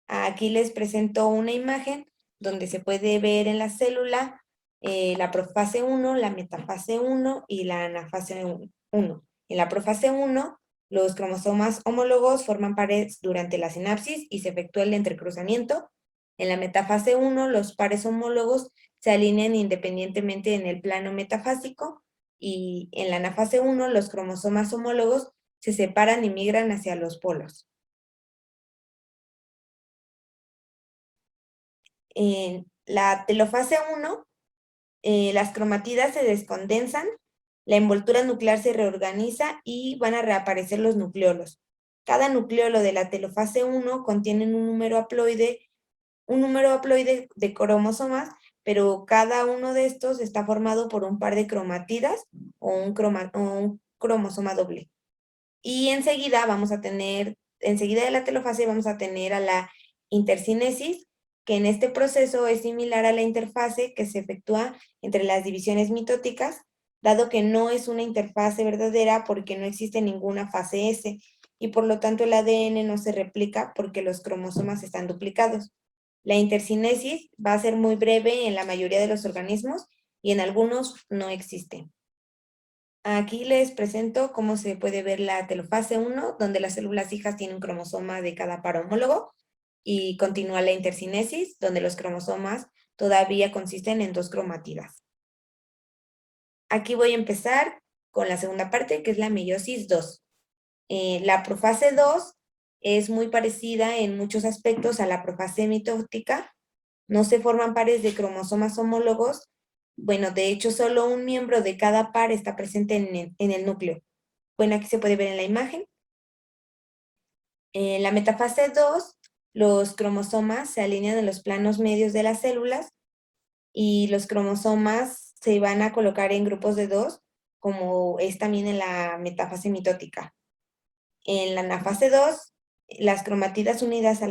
Aquí les presento una imagen donde se puede ver en la célula la profase 1, la metafase 1 y la anafase 1. En la profase 1, los cromosomas homólogos forman pares durante la sinapsis y se efectúa el entrecruzamiento. En la metafase 1, los pares homólogos se alinean independientemente en el plano metafásico y en la anafase 1, los cromosomas homólogos se separan y migran hacia los polos. En la telofase 1, las cromatidas se descondensan, la envoltura nuclear se reorganiza y van a reaparecer los nucleolos. Cada nucleolo de la telofase 1 contiene un número haploide de cromosomas, pero cada uno de estos está formado por un par de cromatidas o un cromosoma doble. Y enseguida de la telofase vamos a tener a la intercinesis, que en este proceso es similar a la interfase que se efectúa entre las divisiones mitóticas, dado que no es una interfase verdadera porque no existe ninguna fase S, y por lo tanto el ADN no se replica porque los cromosomas están duplicados. La intercinesis va a ser muy breve en la mayoría de los organismos y en algunos no existe. Aquí les presento cómo se puede ver la telofase 1, donde las células hijas tienen un cromosoma de cada par homólogo, y continúa la intercinesis, donde los cromosomas todavía consisten en 2 cromatidas. Aquí voy a empezar con la segunda parte, que es la meiosis 2. La profase 2 es muy parecida en muchos aspectos a la profase mitótica. No se forman pares de cromosomas homólogos. Bueno, de hecho, solo un miembro de cada par está presente en el núcleo. Bueno, aquí se puede ver en la imagen. En la metafase 2, los cromosomas se alinean en los planos medios de las células y los cromosomas se van a colocar en grupos de 2, como es también en la metafase mitótica. En la anafase 2, las cromatidas unidas a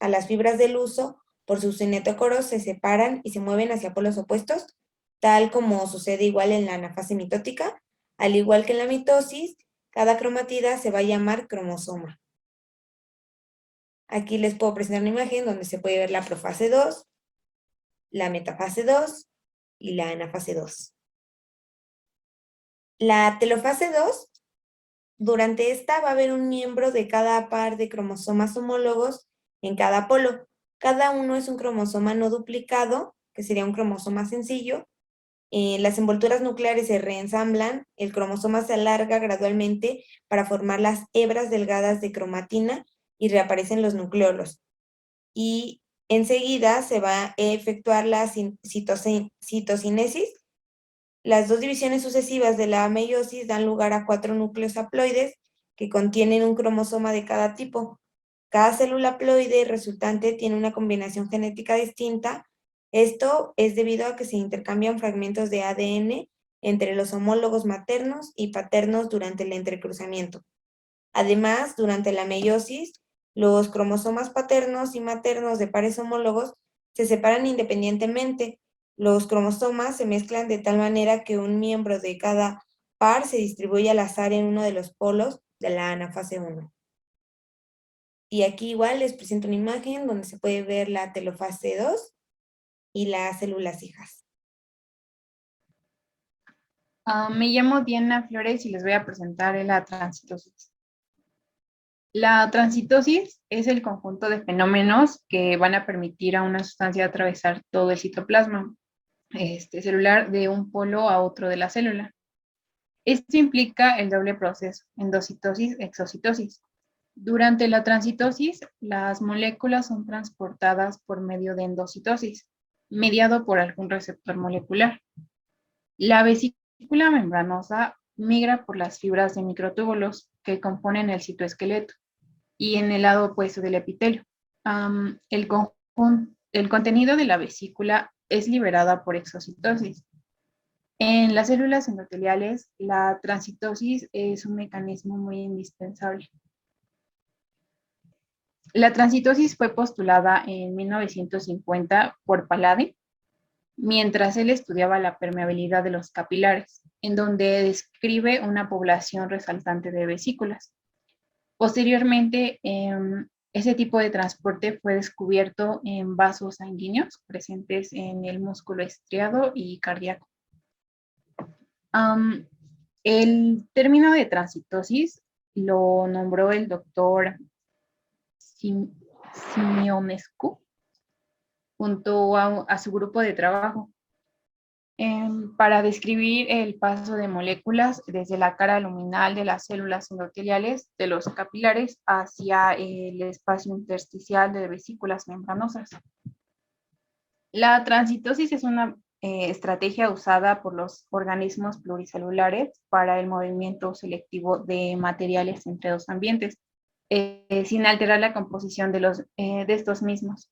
las fibras del huso por sus cinetocoros se separan y se mueven hacia polos opuestos, tal como sucede igual en la anafase mitótica. Al igual que en la mitosis, cada cromatida se va a llamar cromosoma. Aquí les puedo presentar una imagen donde se puede ver la profase 2, la metafase 2 y la anafase 2. La telofase 2, durante esta va a haber un miembro de cada par de cromosomas homólogos en cada polo. Cada uno es un cromosoma no duplicado, que sería un cromosoma sencillo. Las envolturas nucleares se reensamblan, el cromosoma se alarga gradualmente para formar las hebras delgadas de cromatina y reaparecen los nucleolos. Y enseguida se va a efectuar la citocinesis. Las dos divisiones sucesivas de la meiosis dan lugar a 4 núcleos haploides que contienen un cromosoma de cada tipo. Cada célula haploide resultante tiene una combinación genética distinta. Esto es debido a que se intercambian fragmentos de ADN entre los homólogos maternos y paternos durante el entrecruzamiento. Además, durante la meiosis, los cromosomas paternos y maternos de pares homólogos se separan independientemente. Los cromosomas se mezclan de tal manera que un miembro de cada par se distribuye al azar en uno de los polos de la anafase 1. Y aquí igual les presento una imagen donde se puede ver la telofase 2 y las células hijas. Me llamo Diana Flores y les voy a presentar la transitosis. La transitosis es el conjunto de fenómenos que van a permitir a una sustancia atravesar todo el citoplasma celular de un polo a otro de la célula. Esto implica el doble proceso, endocitosis, exocitosis. Durante la transitosis, las moléculas son transportadas por medio de endocitosis, mediado por algún receptor molecular. La vesícula membranosa migra por las fibras de microtúbulos que componen el citoesqueleto y en el lado opuesto del epitelio. El contenido de la vesícula es liberada por exocitosis. En las células endoteliales, la transitosis es un mecanismo muy indispensable. La transitosis fue postulada en 1950 por Pallade, mientras él estudiaba la permeabilidad de los capilares, en donde describe una población resaltante de vesículas. Posteriormente, ese tipo de transporte fue descubierto en vasos sanguíneos presentes en el músculo estriado y cardíaco. El término de transitosis lo nombró el doctor Simionescu junto a su grupo de trabajo para describir el paso de moléculas desde la cara luminal de las células endoteliales de los capilares hacia el espacio intersticial de vesículas membranosas. La transitosis es una estrategia usada por los organismos pluricelulares para el movimiento selectivo de materiales entre dos ambientes, sin alterar la composición de estos mismos.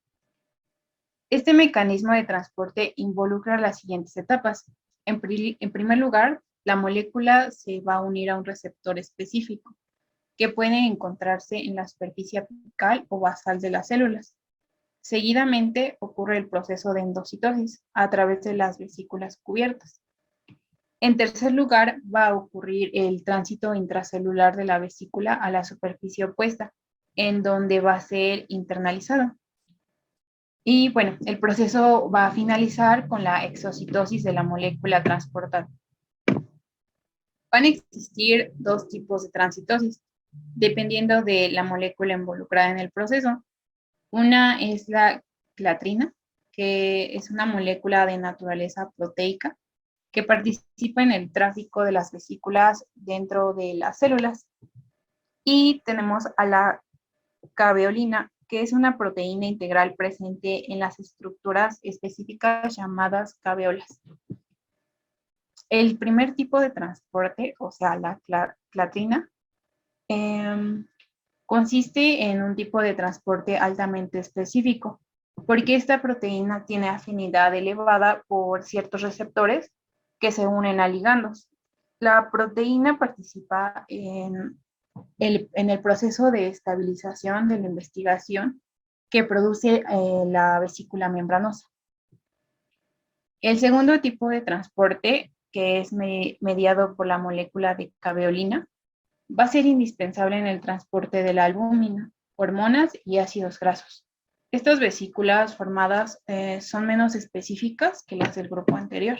Este mecanismo de transporte involucra las siguientes etapas. En primer lugar, la molécula se va a unir a un receptor específico que puede encontrarse en la superficie apical o basal de las células. Seguidamente ocurre el proceso de endocitosis a través de las vesículas cubiertas. En tercer lugar, va a ocurrir el tránsito intracelular de la vesícula a la superficie opuesta, en donde va a ser internalizado. Y bueno, el proceso va a finalizar con la exocitosis de la molécula transportada. Van a existir dos tipos de transitosis, dependiendo de la molécula involucrada en el proceso. Una es la clatrina, que es una molécula de naturaleza proteica que participa en el tráfico de las vesículas dentro de las células. Y tenemos a la caveolina, que es una proteína integral presente en las estructuras específicas llamadas caveolas. El primer tipo de transporte, o sea, la clatrina, consiste en un tipo de transporte altamente específico, porque esta proteína tiene afinidad elevada por ciertos receptores que se unen a ligandos. La proteína participa en el proceso de estabilización de la investigación que produce la vesícula membranosa. El segundo tipo de transporte, que es mediado por la molécula de caveolina, va a ser indispensable en el transporte de la albúmina, hormonas y ácidos grasos. Estas vesículas formadas son menos específicas que las del grupo anterior.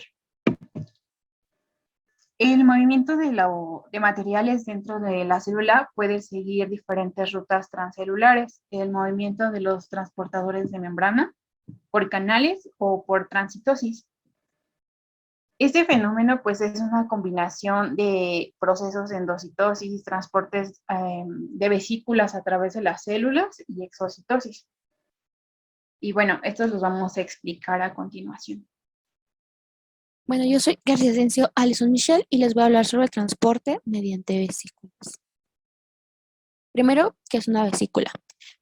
El movimiento de materiales dentro de la célula puede seguir diferentes rutas transcelulares. El movimiento de los transportadores de membrana, por canales o por transitosis. Este fenómeno pues es una combinación de procesos de endocitosis, transportes de vesículas a través de las células y exocitosis. Y bueno, estos los vamos a explicar a continuación. Bueno, yo soy García Asensio Alison Michelle y les voy a hablar sobre el transporte mediante vesículas. Primero, ¿qué es una vesícula?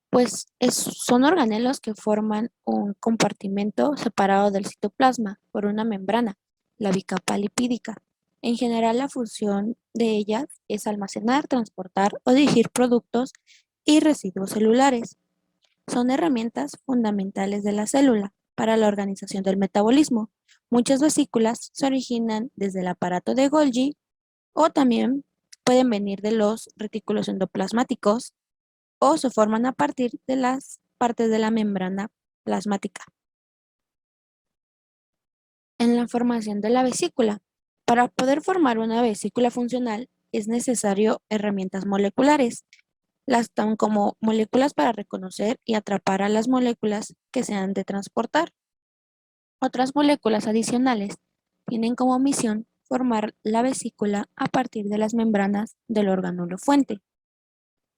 Pues son organelos que forman un compartimento separado del citoplasma por una membrana, la bicapa lipídica. En general, la función de ellas es almacenar, transportar o dirigir productos y residuos celulares. Son herramientas fundamentales de la célula para la organización del metabolismo. Muchas vesículas se originan desde el aparato de Golgi o también pueden venir de los retículos endoplasmáticos o se forman a partir de las partes de la membrana plasmática. En la formación de la vesícula, para poder formar una vesícula funcional es necesario herramientas moleculares. Las toman como moléculas para reconocer y atrapar a las moléculas que se han de transportar. Otras moléculas adicionales tienen como misión formar la vesícula a partir de las membranas del orgánulo fuente.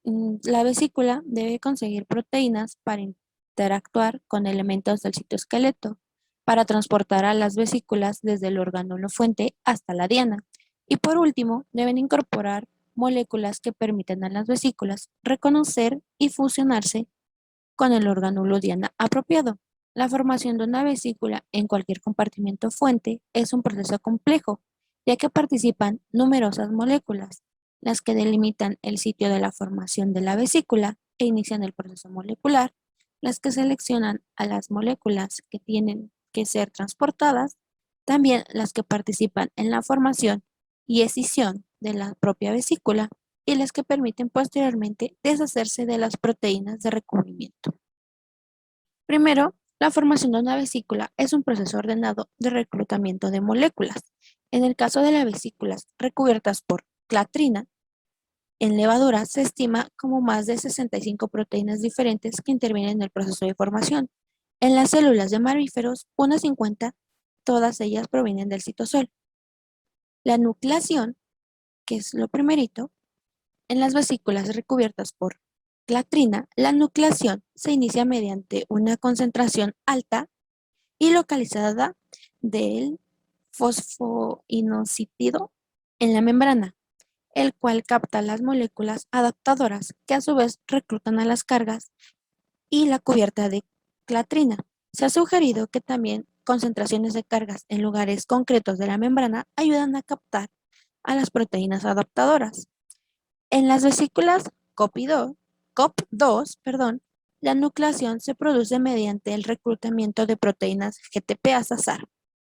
La vesícula debe conseguir proteínas para interactuar con elementos del citoesqueleto, para transportar a las vesículas desde el orgánulo fuente hasta la diana. Y por último, deben incorporar moléculas que permiten a las vesículas reconocer y fusionarse con el orgánulo diana apropiado. La formación de una vesícula en cualquier compartimento fuente es un proceso complejo, ya que participan numerosas moléculas, las que delimitan el sitio de la formación de la vesícula e inician el proceso molecular, las que seleccionan a las moléculas que tienen que ser transportadas, también las que participan en la formación y escisión de la propia vesícula y las que permiten posteriormente deshacerse de las proteínas de recubrimiento. Primero, la formación de una vesícula es un proceso ordenado de reclutamiento de moléculas. En el caso de las vesículas recubiertas por clatrina, en levaduras se estima como más de 65 proteínas diferentes que intervienen en el proceso de formación. En las células de mamíferos, unas 50, todas ellas provienen del citosol. La nucleación, que es lo primerito, en las vesículas recubiertas por clatrina, la nucleación se inicia mediante una concentración alta y localizada del fosfoinosítido en la membrana, el cual capta las moléculas adaptadoras que a su vez reclutan a las cargas y la cubierta de clatrina. Se ha sugerido que también concentraciones de cargas en lugares concretos de la membrana ayudan a captar a las proteínas adaptadoras. En las vesículas COP2, la nucleación se produce mediante el reclutamiento de proteínas GTPase-SAR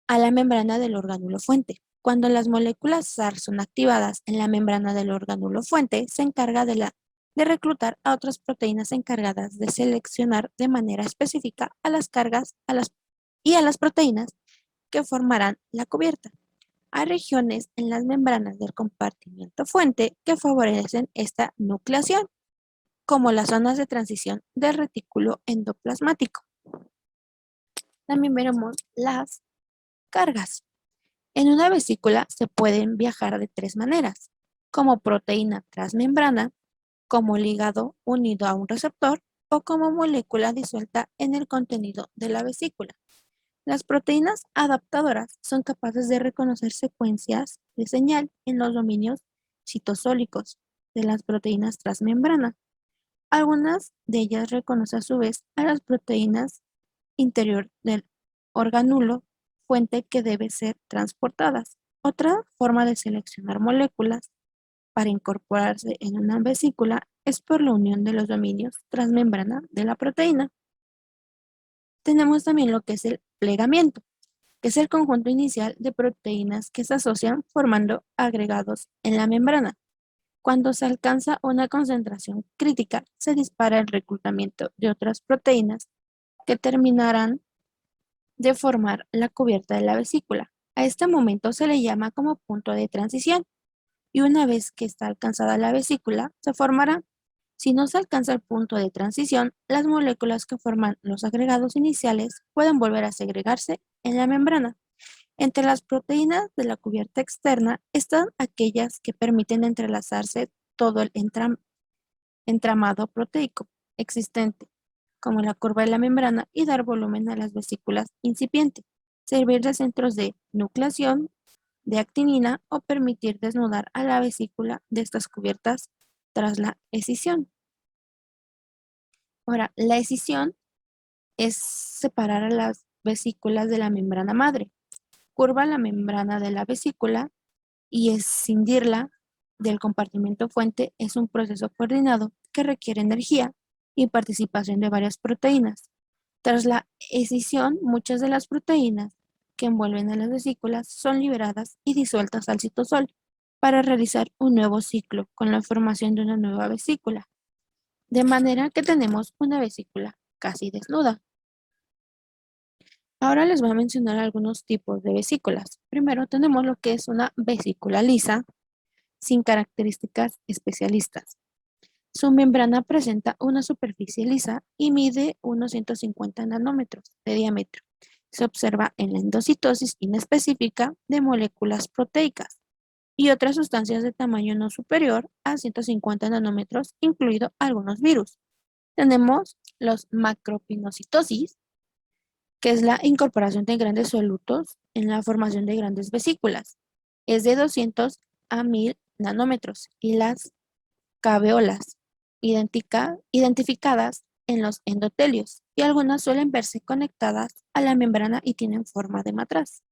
a la membrana del orgánulo fuente. Cuando las moléculas SAR son activadas en la membrana del orgánulo fuente, se encarga de reclutar a otras proteínas encargadas de seleccionar de manera específica a las cargas y a las proteínas que formarán la cubierta. Hay regiones en las membranas del compartimento fuente que favorecen esta nucleación, como las zonas de transición del retículo endoplasmático. También veremos las cargas. En una vesícula se pueden viajar de tres maneras, como proteína transmembrana, como ligado unido a un receptor o como molécula disuelta en el contenido de la vesícula. Las proteínas adaptadoras son capaces de reconocer secuencias de señal en los dominios citosólicos de las proteínas transmembrana. Algunas de ellas reconocen a su vez a las proteínas interior del organulo fuente que debe ser transportadas. Otra forma de seleccionar moléculas para incorporarse en una vesícula es por la unión de los dominios transmembrana de la proteína. Tenemos también lo que es el plegamiento, que es el conjunto inicial de proteínas que se asocian formando agregados en la membrana. Cuando se alcanza una concentración crítica, se dispara el reclutamiento de otras proteínas que terminarán de formar la cubierta de la vesícula. A este momento se le llama como punto de transición y una vez que está alcanzada la vesícula, se formará. Si no se alcanza el punto de transición, las moléculas que forman los agregados iniciales pueden volver a segregarse en la membrana. Entre las proteínas de la cubierta externa están aquellas que permiten entrelazarse todo el entramado proteico existente, como la curva de la membrana, y dar volumen a las vesículas incipientes, servir de centros de nucleación de actinina o permitir desnudar a la vesícula de estas cubiertas tras la escisión. Ahora, la escisión es separar a las vesículas de la membrana madre. Curva la membrana de la vesícula y escindirla del compartimento fuente es un proceso coordinado que requiere energía y participación de varias proteínas. Tras la escisión, muchas de las proteínas que envuelven a las vesículas son liberadas y disueltas al citosol para realizar un nuevo ciclo con la formación de una nueva vesícula, de manera que tenemos una vesícula casi desnuda. Ahora les voy a mencionar algunos tipos de vesículas. Primero tenemos lo que es una vesícula lisa sin características especialistas. Su membrana presenta una superficie lisa y mide unos 150 nanómetros de diámetro. Se observa en la endocitosis inespecífica de moléculas proteicas y otras sustancias de tamaño no superior a 150 nanómetros, incluido algunos virus. Tenemos los macropinocitosis, que es la incorporación de grandes solutos en la formación de grandes vesículas. Es de 200 a 1000 nanómetros y las caveolas, identificadas en los endotelios, y algunas suelen verse conectadas a la membrana y tienen forma de matraz.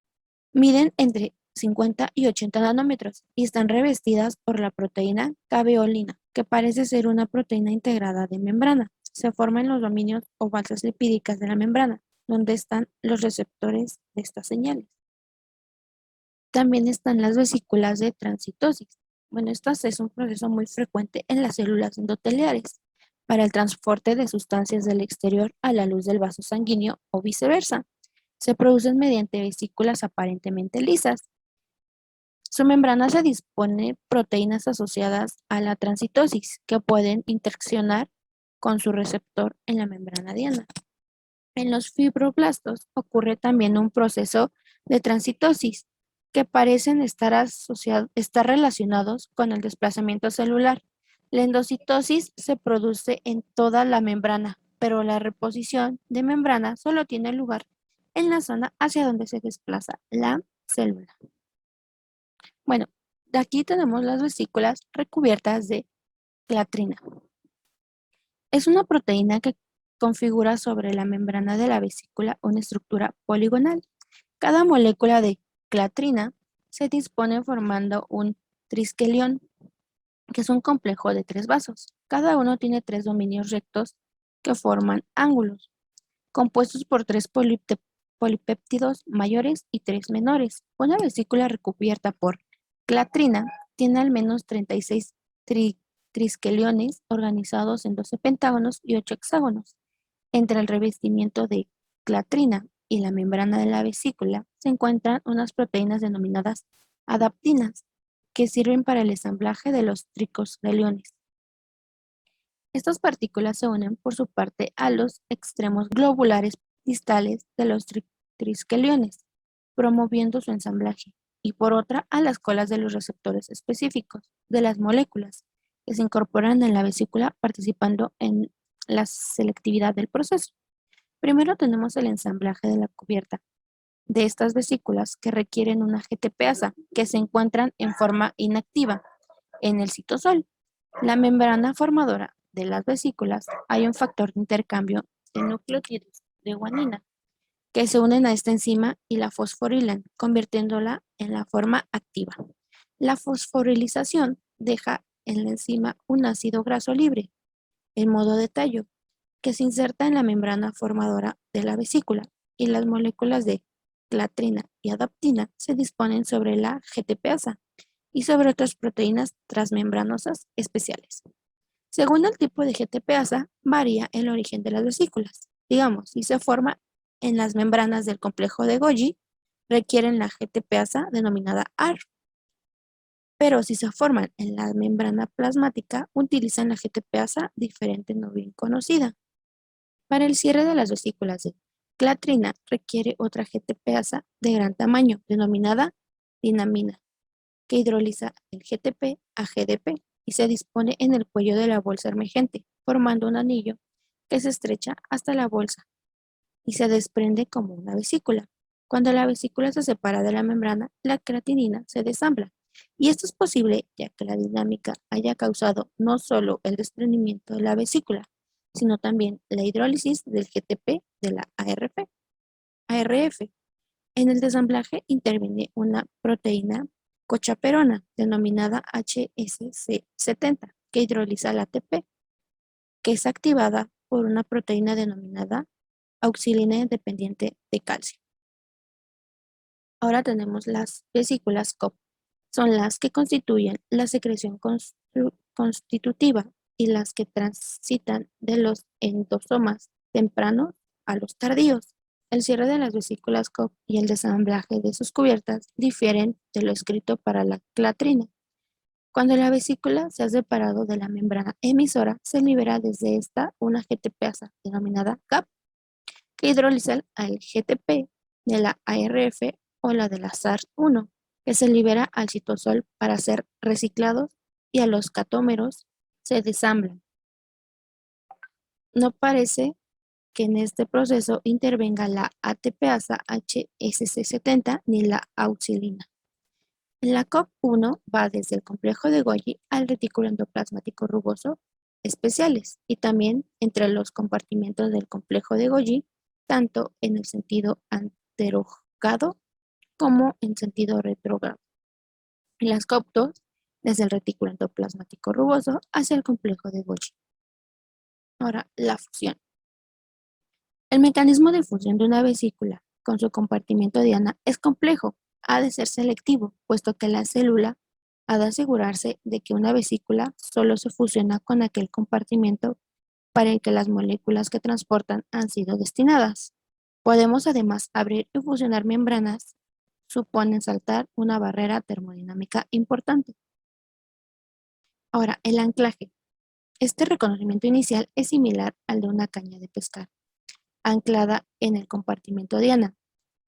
Miden entre 50 y 80 nanómetros y están revestidas por la proteína caveolina, que parece ser una proteína integrada de membrana. Se forma en los dominios o balsas lipídicas de la membrana, donde están los receptores de estas señales. También están las vesículas de transitosis. Bueno, esto es un proceso muy frecuente en las células endoteliares para el transporte de sustancias del exterior a la luz del vaso sanguíneo o viceversa. Se producen mediante vesículas aparentemente lisas. Su membrana se dispone proteínas asociadas a la transitosis que pueden interaccionar con su receptor en la membrana diana. En los fibroblastos ocurre también un proceso de transitosis que parecen estar relacionados con el desplazamiento celular. La endocitosis se produce en toda la membrana, pero la reposición de membrana solo tiene lugar en la zona hacia donde se desplaza la célula. Bueno, de aquí tenemos las vesículas recubiertas de clatrina. Es una proteína que configura sobre la membrana de la vesícula una estructura poligonal. Cada molécula de clatrina se dispone formando un trisquelión, que es un complejo de 3 vasos. Cada uno tiene 3 dominios rectos que forman ángulos, compuestos por 3 polipéptidos mayores y 3 menores. Una vesícula recubierta por clatrina tiene al menos 36 trisqueliones organizados en 12 pentágonos y 8 hexágonos. Entre el revestimiento de clatrina y la membrana de la vesícula se encuentran unas proteínas denominadas adaptinas, que sirven para el ensamblaje de los tricosqueliones. Estas partículas se unen por su parte a los extremos globulares distales de los trisqueliones, promoviendo su ensamblaje, y por otra a las colas de los receptores específicos de las moléculas. que se incorporan en la vesícula participando en la selectividad del proceso. Primero tenemos el ensamblaje de la cubierta de estas vesículas que requieren una GTPasa que se encuentran en forma inactiva en el citosol. La membrana formadora de las vesículas hay un factor de intercambio de nucleótidos de guanina que se unen a esta enzima y la fosforilan, convirtiéndola en la forma activa. La fosforilización deja en la enzima un ácido graso libre, en modo de tallo, que se inserta en la membrana formadora de la vesícula y las moléculas de clatrina y adaptina se disponen sobre la GTPasa y sobre otras proteínas transmembranosas especiales. Según el tipo de GTPasa, varía el origen de las vesículas. Digamos, si se forma en las membranas del complejo de Golgi, requieren la GTPasa denominada AR. Pero si se forman en la membrana plasmática, utilizan la GTPasa diferente no bien conocida. Para el cierre de las vesículas de clatrina requiere otra GTPasa de gran tamaño, denominada dinamina, que hidroliza el GTP a GDP y se dispone en el cuello de la bolsa emergente, formando un anillo que se estrecha hasta la bolsa y se desprende como una vesícula. Cuando la vesícula se separa de la membrana, la creatinina se desambla. Y esto es posible ya que la dinámica haya causado no solo el desprendimiento de la vesícula, sino también la hidrólisis del GTP de la ARF. En el desamblaje interviene una proteína cochaperona denominada HSC70 que hidroliza la ATP, que es activada por una proteína denominada auxilina dependiente de calcio. Ahora tenemos las vesículas COP. Son las que constituyen la secreción constitutiva y las que transitan de los endosomas tempranos a los tardíos. El cierre de las vesículas COP y el desamblaje de sus cubiertas difieren de lo escrito para la clatrina. Cuando la vesícula se ha separado de la membrana emisora, se libera desde esta una GTPasa denominada GAP, que hidroliza al GTP de la ARF o la de la SARS-1, que se libera al citosol para ser reciclados y a los catómeros se desamblan. No parece que en este proceso intervenga la ATPasa HSC70 ni la auxilina. La COP1 va desde el complejo de Golgi al retículo endoplasmático rugoso especiales y también entre los compartimentos del complejo de Golgi, tanto en el sentido anterogado como en sentido retrógrado. Y las COP2 desde el retículo endoplasmático rugoso hacia el complejo de Golgi. Ahora, la fusión. El mecanismo de fusión de una vesícula con su compartimento diana es complejo. Ha de ser selectivo, puesto que la célula ha de asegurarse de que una vesícula solo se fusiona con aquel compartimento para el que las moléculas que transportan han sido destinadas. Podemos además abrir y fusionar membranas, suponen saltar una barrera termodinámica importante. Ahora, el anclaje. Este reconocimiento inicial es similar al de una caña de pescar, anclada en el compartimento diana,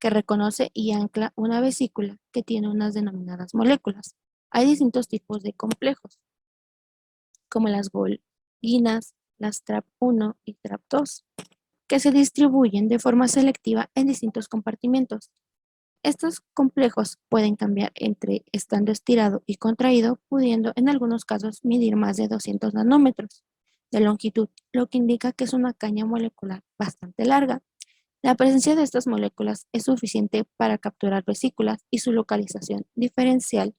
que reconoce y ancla una vesícula que tiene unas denominadas moléculas. Hay distintos tipos de complejos, como las Golginas, las TRAP1 y TRAP2, que se distribuyen de forma selectiva en distintos compartimentos. Estos complejos pueden cambiar entre estando estirado y contraído, pudiendo en algunos casos medir más de 200 nanómetros de longitud, lo que indica que es una caña molecular bastante larga. La presencia de estas moléculas es suficiente para capturar vesículas y su localización diferencial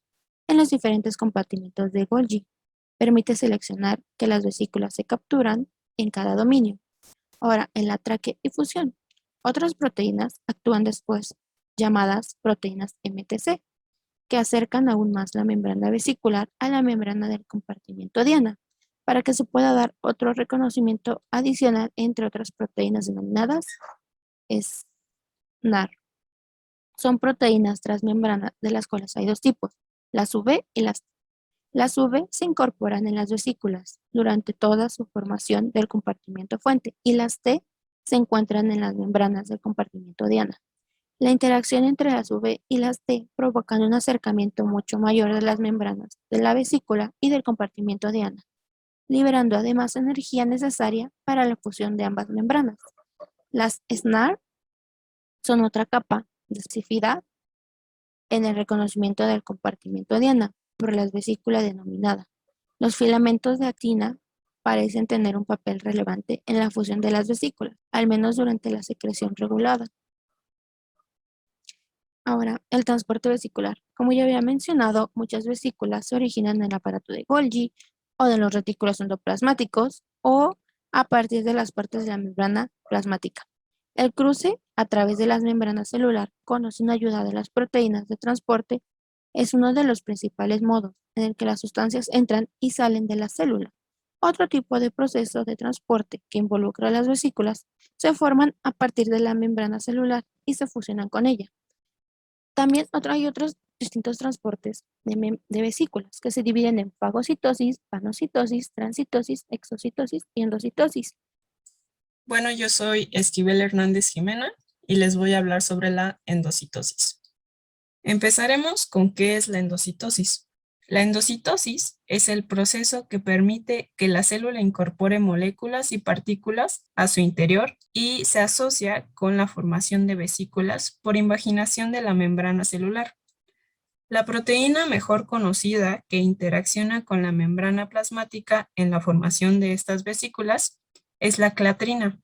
en los diferentes compartimentos de Golgi permite seleccionar que las vesículas se capturan en cada dominio. Ahora, en la atraque y fusión, otras proteínas actúan después, llamadas proteínas MTC, que acercan aún más la membrana vesicular a la membrana del compartimento diana, para que se pueda dar otro reconocimiento adicional entre otras proteínas denominadas SNAR. Son proteínas transmembrana de las cuales hay dos tipos, las V y las T. Las V se incorporan en las vesículas durante toda su formación del compartimento fuente y las T se encuentran en las membranas del compartimento diana. La interacción entre las V y las T provoca un acercamiento mucho mayor de las membranas de la vesícula y del compartimento diana, liberando además energía necesaria para la fusión de ambas membranas. Las SNAR son otra capa de especificidad en el reconocimiento del compartimiento diana por las vesículas denominada. Los filamentos de actina parecen tener un papel relevante en la fusión de las vesículas, al menos durante la secreción regulada. Ahora, el transporte vesicular. Como ya había mencionado, muchas vesículas se originan en el aparato de Golgi o de los retículos endoplasmáticos o a partir de las partes de la membrana plasmática. El cruce a través de las membranas celular con o sin ayuda de las proteínas de transporte es uno de los principales modos en el que las sustancias entran y salen de la célula. Otro tipo de proceso de transporte que involucra las vesículas se forman a partir de la membrana celular y se fusionan con ella. También hay otros distintos transportes de vesículas que se dividen en fagocitosis, panocitosis, transitosis, exocitosis y endocitosis. Bueno, yo soy Esquivel Hernández Jimena y les voy a hablar sobre la endocitosis. Empezaremos con qué es la endocitosis. La endocitosis es el proceso que permite que la célula incorpore moléculas y partículas a su interior y se asocia con la formación de vesículas por invaginación de la membrana celular. La proteína mejor conocida que interacciona con la membrana plasmática en la formación de estas vesículas es la clatrina,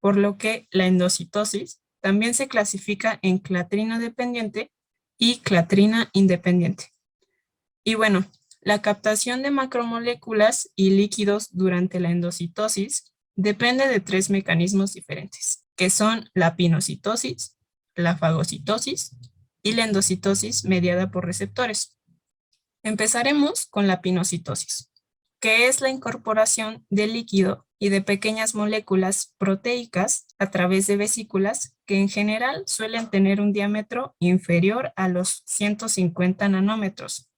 por lo que la endocitosis también se clasifica en clatrina dependiente y clatrina independiente. Y bueno, la captación de macromoléculas y líquidos durante la endocitosis depende de 3 mecanismos diferentes, que son la pinocitosis, la fagocitosis y la endocitosis mediada por receptores. Empezaremos con la pinocitosis, que es la incorporación de líquido y de pequeñas moléculas proteicas a través de vesículas que en general suelen tener un diámetro inferior a los 150 nanómetros.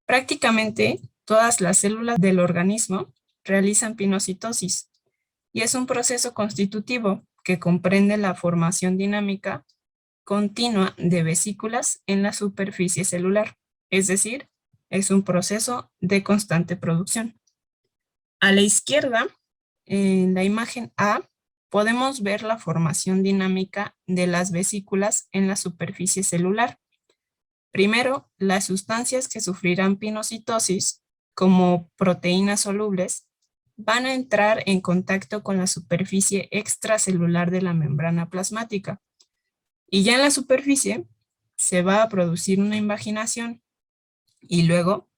Prácticamente todas las células del organismo realizan pinocitosis y es un proceso constitutivo que comprende la formación dinámica continua de vesículas en la superficie celular, es decir, es un proceso de constante producción. A la izquierda, en la imagen A, podemos ver la formación dinámica de las vesículas en la superficie celular. Primero, las sustancias que sufrirán pinocitosis, como proteínas solubles, van a entrar en contacto con la superficie extracelular de la membrana plasmática. Y ya en la superficie se va a producir una invaginación y luego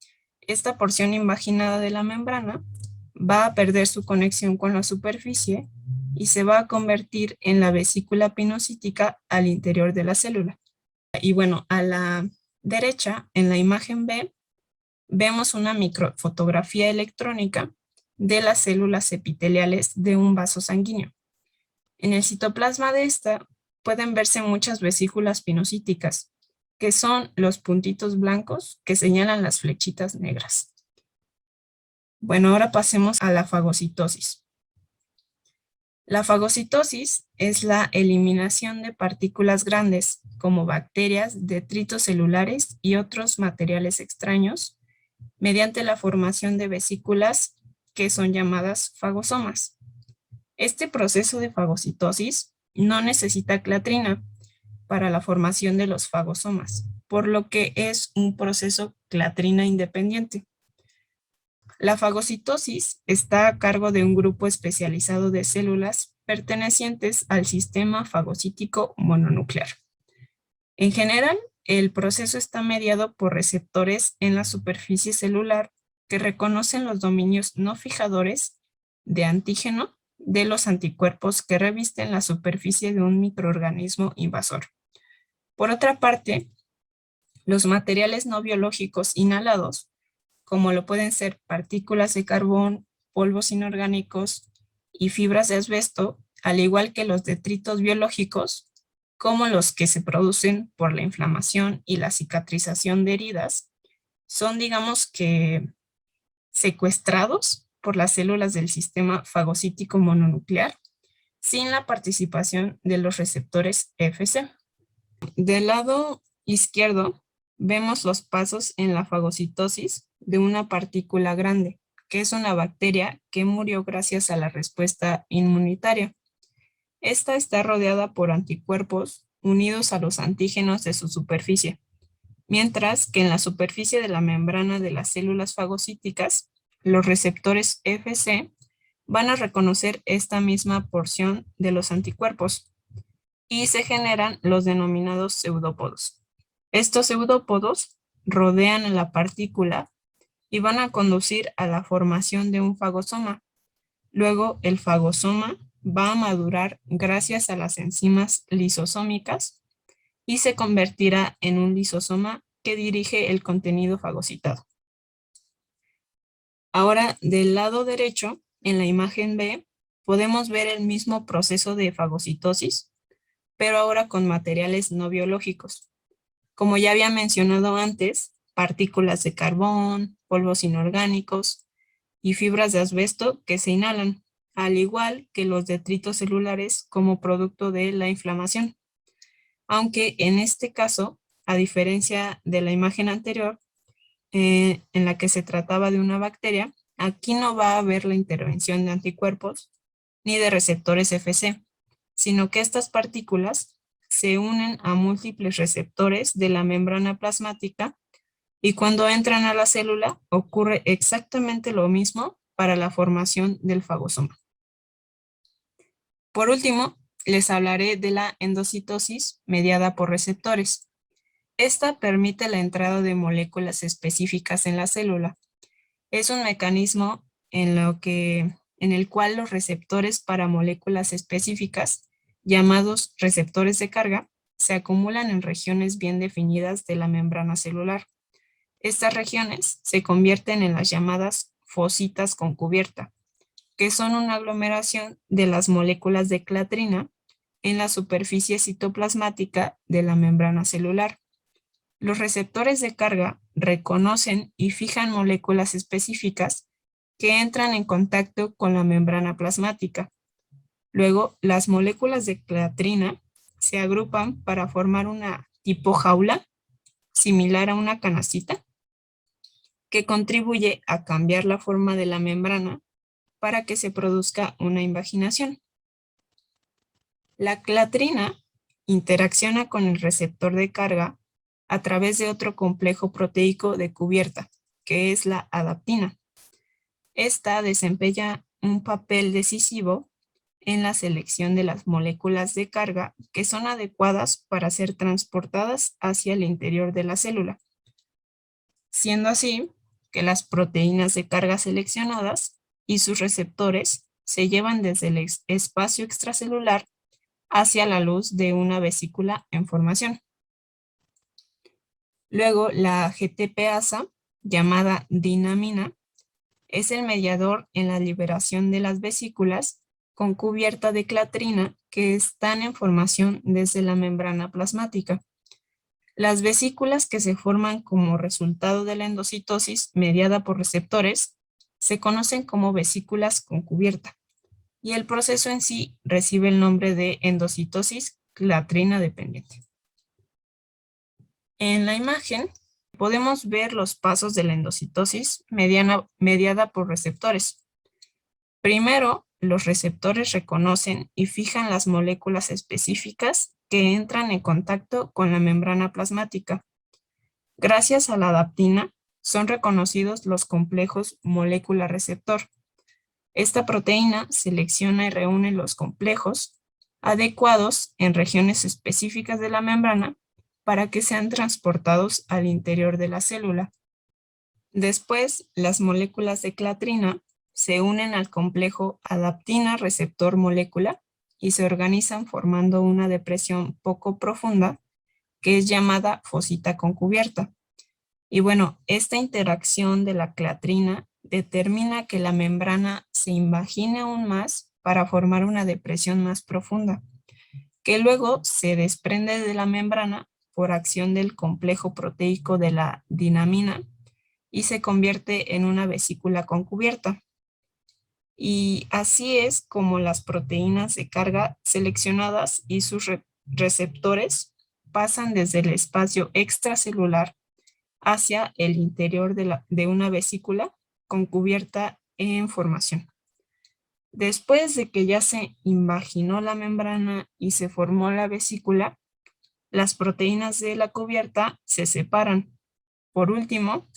esta porción invaginada de la membrana va a perder su conexión con la superficie y se va a convertir en la vesícula pinocítica al interior de la célula. Y bueno, a la derecha, en la imagen B, vemos una microfotografía electrónica de las células epiteliales de un vaso sanguíneo. En el citoplasma de esta pueden verse muchas vesículas pinocíticas, que son los puntitos blancos que señalan las flechitas negras. Bueno, ahora pasemos a la fagocitosis. La fagocitosis es la eliminación de partículas grandes, como bacterias, detritos celulares y otros materiales extraños, mediante la formación de vesículas que son llamadas fagosomas. Este proceso de fagocitosis no necesita clatrina para la formación de los fagosomas, por lo que es un proceso clatrina independiente. La fagocitosis está a cargo de un grupo especializado de células pertenecientes al sistema fagocítico mononuclear. En general, el proceso está mediado por receptores en la superficie celular que reconocen los dominios no fijadores de antígeno de los anticuerpos que revisten la superficie de un microorganismo invasor. Por otra parte, los materiales no biológicos inhalados, como lo pueden ser partículas de carbón, polvos inorgánicos y fibras de asbesto, al igual que los detritos biológicos, como los que se producen por la inflamación y la cicatrización de heridas, son, digamos que, secuestrados por las células del sistema fagocítico mononuclear, sin la participación de los receptores Fc. Del lado izquierdo, vemos los pasos en la fagocitosis de una partícula grande, que es una bacteria que murió gracias a la respuesta inmunitaria. Esta está rodeada por anticuerpos unidos a los antígenos de su superficie, mientras que en la superficie de la membrana de las células fagocíticas, los receptores Fc van a reconocer esta misma porción de los anticuerpos y se generan los denominados pseudópodos. Estos pseudópodos rodean a la partícula y van a conducir a la formación de un fagosoma. Luego, el fagosoma va a madurar gracias a las enzimas lisosómicas y se convertirá en un lisosoma que dirige el contenido fagocitado. Ahora, del lado derecho, en la imagen B, podemos ver el mismo proceso de fagocitosis, pero ahora con materiales no biológicos. Como ya había mencionado antes, partículas de carbón, polvos inorgánicos y fibras de asbesto que se inhalan, al igual que los detritos celulares como producto de la inflamación. Aunque en este caso, a diferencia de la imagen anterior, en la que se trataba de una bacteria, aquí no va a haber la intervención de anticuerpos ni de receptores Fc, sino que estas partículas se unen a múltiples receptores de la membrana plasmática y cuando entran a la célula ocurre exactamente lo mismo para la formación del fagosoma. Por último, les hablaré de la endocitosis mediada por receptores. Esta permite la entrada de moléculas específicas en la célula. Es un mecanismo en el cual los receptores para moléculas específicas, llamados receptores de carga, se acumulan en regiones bien definidas de la membrana celular. Estas regiones se convierten en las llamadas fositas con cubierta, que son una aglomeración de las moléculas de clatrina en la superficie citoplasmática de la membrana celular. Los receptores de carga reconocen y fijan moléculas específicas que entran en contacto con la membrana plasmática. Luego, las moléculas de clatrina se agrupan para formar una tipo jaula, similar a una canastita, que contribuye a cambiar la forma de la membrana para que se produzca una invaginación. La clatrina interacciona con el receptor de carga a través de otro complejo proteico de cubierta, que es la adaptina. Esta desempeña un papel decisivo en la selección de las moléculas de carga que son adecuadas para ser transportadas hacia el interior de la célula, siendo así que las proteínas de carga seleccionadas y sus receptores se llevan desde el espacio extracelular hacia la luz de una vesícula en formación. Luego, la GTPasa, llamada dinamina, es el mediador en la liberación de las vesículas con cubierta de clatrina que están en formación desde la membrana plasmática. Las vesículas que se forman como resultado de la endocitosis mediada por receptores se conocen como vesículas con cubierta y el proceso en sí recibe el nombre de endocitosis clatrina dependiente. En la imagen podemos ver los pasos de la endocitosis mediada por receptores. Primero, los receptores reconocen y fijan las moléculas específicas que entran en contacto con la membrana plasmática. Gracias a la adaptina, son reconocidos los complejos molécula-receptor. Esta proteína selecciona y reúne los complejos adecuados en regiones específicas de la membrana para que sean transportados al interior de la célula. Después, las moléculas de clatrina se unen al complejo adaptina-receptor-molécula y se organizan formando una depresión poco profunda que es llamada fosita con cubierta. Y bueno, esta interacción de la clatrina determina que la membrana se invagine aún más para formar una depresión más profunda, que luego se desprende de la membrana por acción del complejo proteico de la dinamina y se convierte en una vesícula con cubierta. Y así es como las proteínas de carga seleccionadas y sus receptores pasan desde el espacio extracelular hacia el interior de una vesícula con cubierta en formación. Después de que ya se invaginó la membrana y se formó la vesícula, las proteínas de la cubierta se separan. Por último,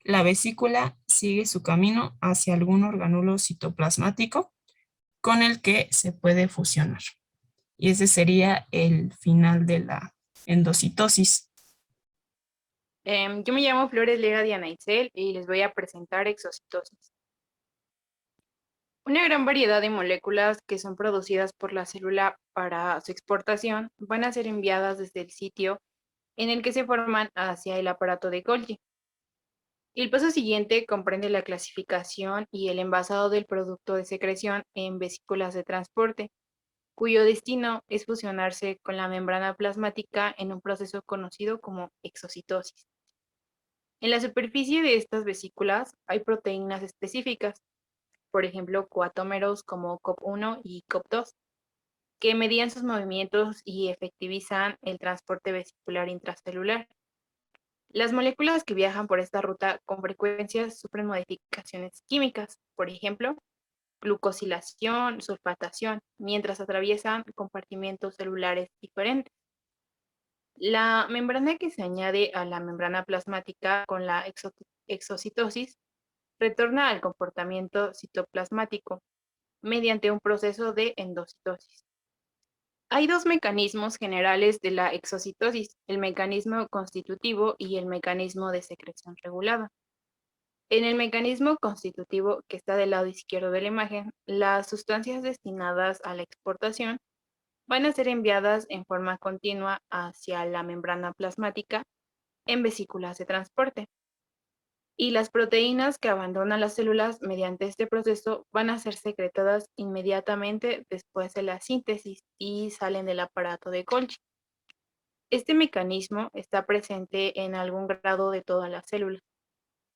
la vesícula sigue su camino hacia algún orgánulo citoplasmático con el que se puede fusionar. Y ese sería el final de la endocitosis. Yo me llamo Flores Lega Diana Isel y les voy a presentar exocitosis. Una gran variedad de moléculas que son producidas por la célula para su exportación van a ser enviadas desde el sitio en el que se forman hacia el aparato de Golgi. Y el paso siguiente comprende la clasificación y el envasado del producto de secreción en vesículas de transporte, cuyo destino es fusionarse con la membrana plasmática en un proceso conocido como exocitosis. En la superficie de estas vesículas hay proteínas específicas, por ejemplo, coatómeros como COP1 y COP2, que median sus movimientos y efectivizan el transporte vesicular intracelular. Las moléculas que viajan por esta ruta con frecuencia sufren modificaciones químicas, por ejemplo, glucosilación, sulfatación, mientras atraviesan compartimentos celulares diferentes. La membrana que se añade a la membrana plasmática con la exocitosis retorna al comportamiento citoplasmático mediante un proceso de endocitosis. Hay dos mecanismos generales de la exocitosis, el mecanismo constitutivo y el mecanismo de secreción regulada. En el mecanismo constitutivo, que está del lado izquierdo de la imagen, las sustancias destinadas a la exportación van a ser enviadas en forma continua hacia la membrana plasmática en vesículas de transporte. Y las proteínas que abandonan las células mediante este proceso van a ser secretadas inmediatamente después de la síntesis y salen del aparato de Golgi. Este mecanismo está presente en algún grado de todas las células.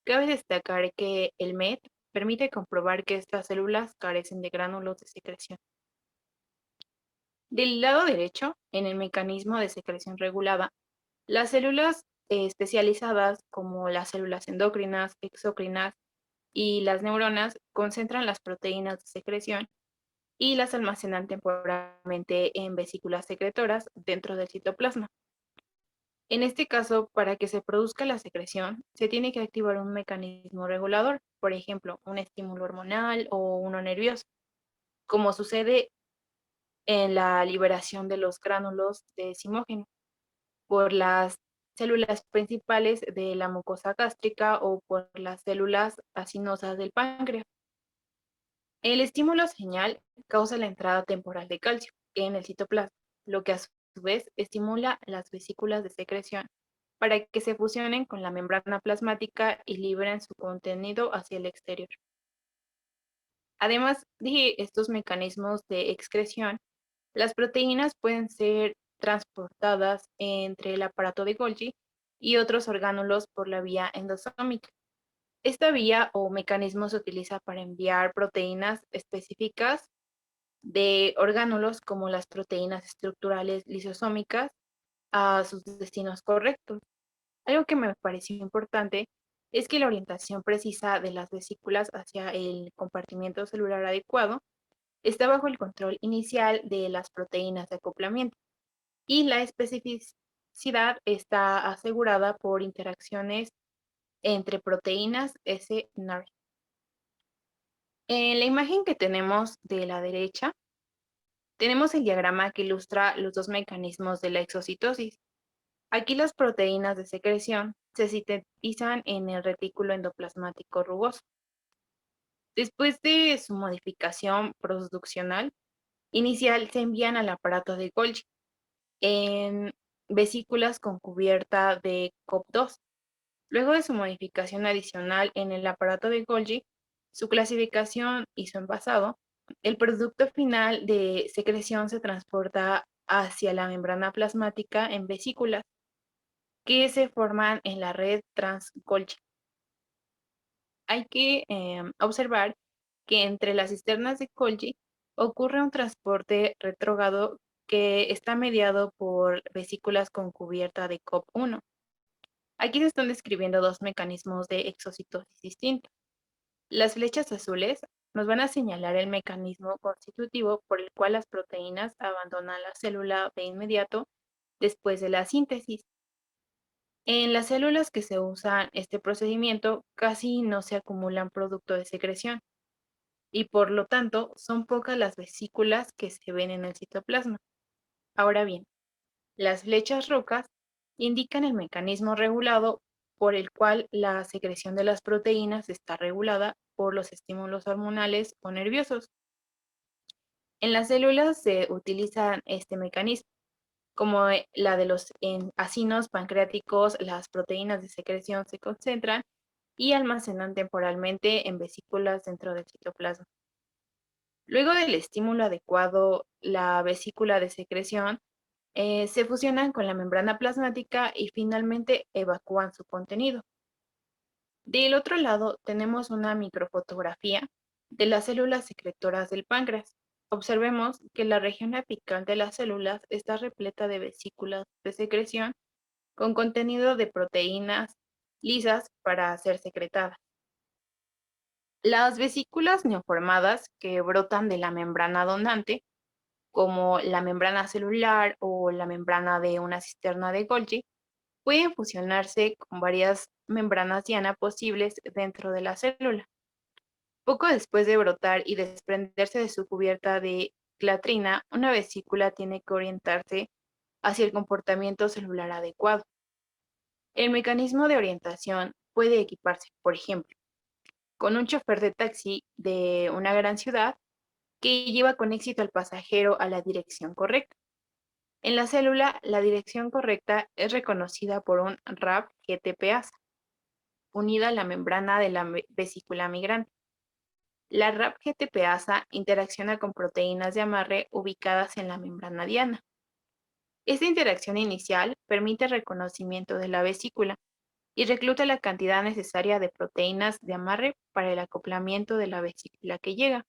Cabe destacar que el MET permite comprobar que estas células carecen de gránulos de secreción. Del lado derecho, en el mecanismo de secreción regulada, las células especializadas como las células endocrinas, exócrinas y las neuronas concentran las proteínas de secreción y las almacenan temporalmente en vesículas secretoras dentro del citoplasma. En este caso, para que se produzca la secreción, se tiene que activar un mecanismo regulador, por ejemplo, un estímulo hormonal o uno nervioso, como sucede en la liberación de los gránulos de simógeno por las células principales de la mucosa gástrica o por las células acinosas del páncreas. El estímulo señal causa la entrada temporal de calcio en el citoplasma, lo que a su vez estimula las vesículas de secreción para que se fusionen con la membrana plasmática y liberen su contenido hacia el exterior. Además de estos mecanismos de excreción, las proteínas pueden ser transportadas entre el aparato de Golgi y otros orgánulos por la vía endosómica. Esta vía o mecanismo se utiliza para enviar proteínas específicas de orgánulos como las proteínas estructurales lisosómicas a sus destinos correctos. Algo que me pareció importante es que la orientación precisa de las vesículas hacia el compartimiento celular adecuado está bajo el control inicial de las proteínas de acoplamiento y la especificidad está asegurada por interacciones entre proteínas S-NAR. En la imagen que tenemos de la derecha, tenemos el diagrama que ilustra los dos mecanismos de la exocitosis. Aquí las proteínas de secreción se sintetizan en el retículo endoplasmático rugoso. Después de su modificación transduccional inicial, se envían al aparato de Golgi en vesículas con cubierta de COP2. Luego de su modificación adicional en el aparato de Golgi, su clasificación y su envasado, el producto final de secreción se transporta hacia la membrana plasmática en vesículas que se forman en la red trans-Golgi. Hay que observar que entre las cisternas de Golgi ocurre un transporte retrógrado que está mediado por vesículas con cubierta de COP1. Aquí se están describiendo dos mecanismos de exocitosis distintos. Las flechas azules nos van a señalar el mecanismo constitutivo por el cual las proteínas abandonan la célula de inmediato después de la síntesis. En las células que se usan este procedimiento casi no se acumulan producto de secreción y por lo tanto son pocas las vesículas que se ven en el citoplasma. Ahora bien, las flechas rojas indican el mecanismo regulado por el cual la secreción de las proteínas está regulada por los estímulos hormonales o nerviosos. En las células se utiliza este mecanismo, como la de los acinos pancreáticos, las proteínas de secreción se concentran y almacenan temporalmente en vesículas dentro del citoplasma. Luego del estímulo adecuado, la vesícula de secreción se fusionan con la membrana plasmática y finalmente evacúan su contenido. Del otro lado tenemos una microfotografía de las células secretoras del páncreas. Observemos que la región apical de las células está repleta de vesículas de secreción con contenido de proteínas lisas para ser secretadas. Las vesículas neoformadas que brotan de la membrana donante, como la membrana celular o la membrana de una cisterna de Golgi, pueden fusionarse con varias membranas diana posibles dentro de la célula. Poco después de brotar y desprenderse de su cubierta de clatrina, una vesícula tiene que orientarse hacia el comportamiento celular adecuado. El mecanismo de orientación puede equiparse, por ejemplo, con un chofer de taxi de una gran ciudad que lleva con éxito al pasajero a la dirección correcta. En la célula, la dirección correcta es reconocida por un RAP GTPase, unida a la membrana de la vesícula migrante. La RAP GTPasa interacciona con proteínas de amarre ubicadas en la membrana diana. Esta interacción inicial permite el reconocimiento de la vesícula y recluta la cantidad necesaria de proteínas de amarre para el acoplamiento de la vesícula que llega.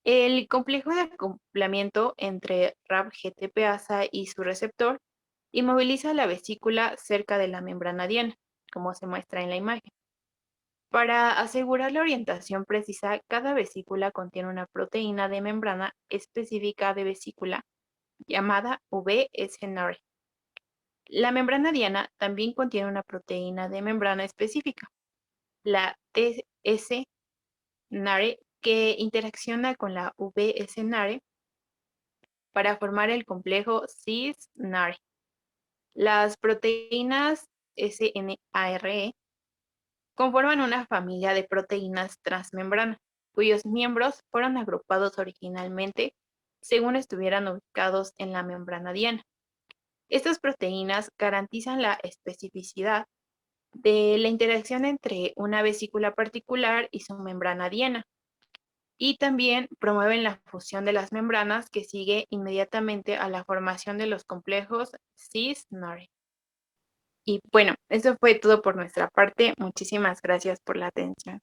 El complejo de acoplamiento entre RAP-GTPasa y su receptor inmoviliza la vesícula cerca de la membrana diana, como se muestra en la imagen. Para asegurar la orientación precisa, cada vesícula contiene una proteína de membrana específica de vesícula llamada VSNARE. La membrana diana también contiene una proteína de membrana específica, la TS-NARE, que interacciona con la VSNARE para formar el complejo cis-NARE. Las proteínas SNARE conforman una familia de proteínas transmembrana, cuyos miembros fueron agrupados originalmente según estuvieran ubicados en la membrana diana. Estas proteínas garantizan la especificidad de la interacción entre una vesícula particular y su membrana diana, y también promueven la fusión de las membranas que sigue inmediatamente a la formación de los complejos cis-NARE. Y bueno, eso fue todo por nuestra parte. Muchísimas gracias por la atención.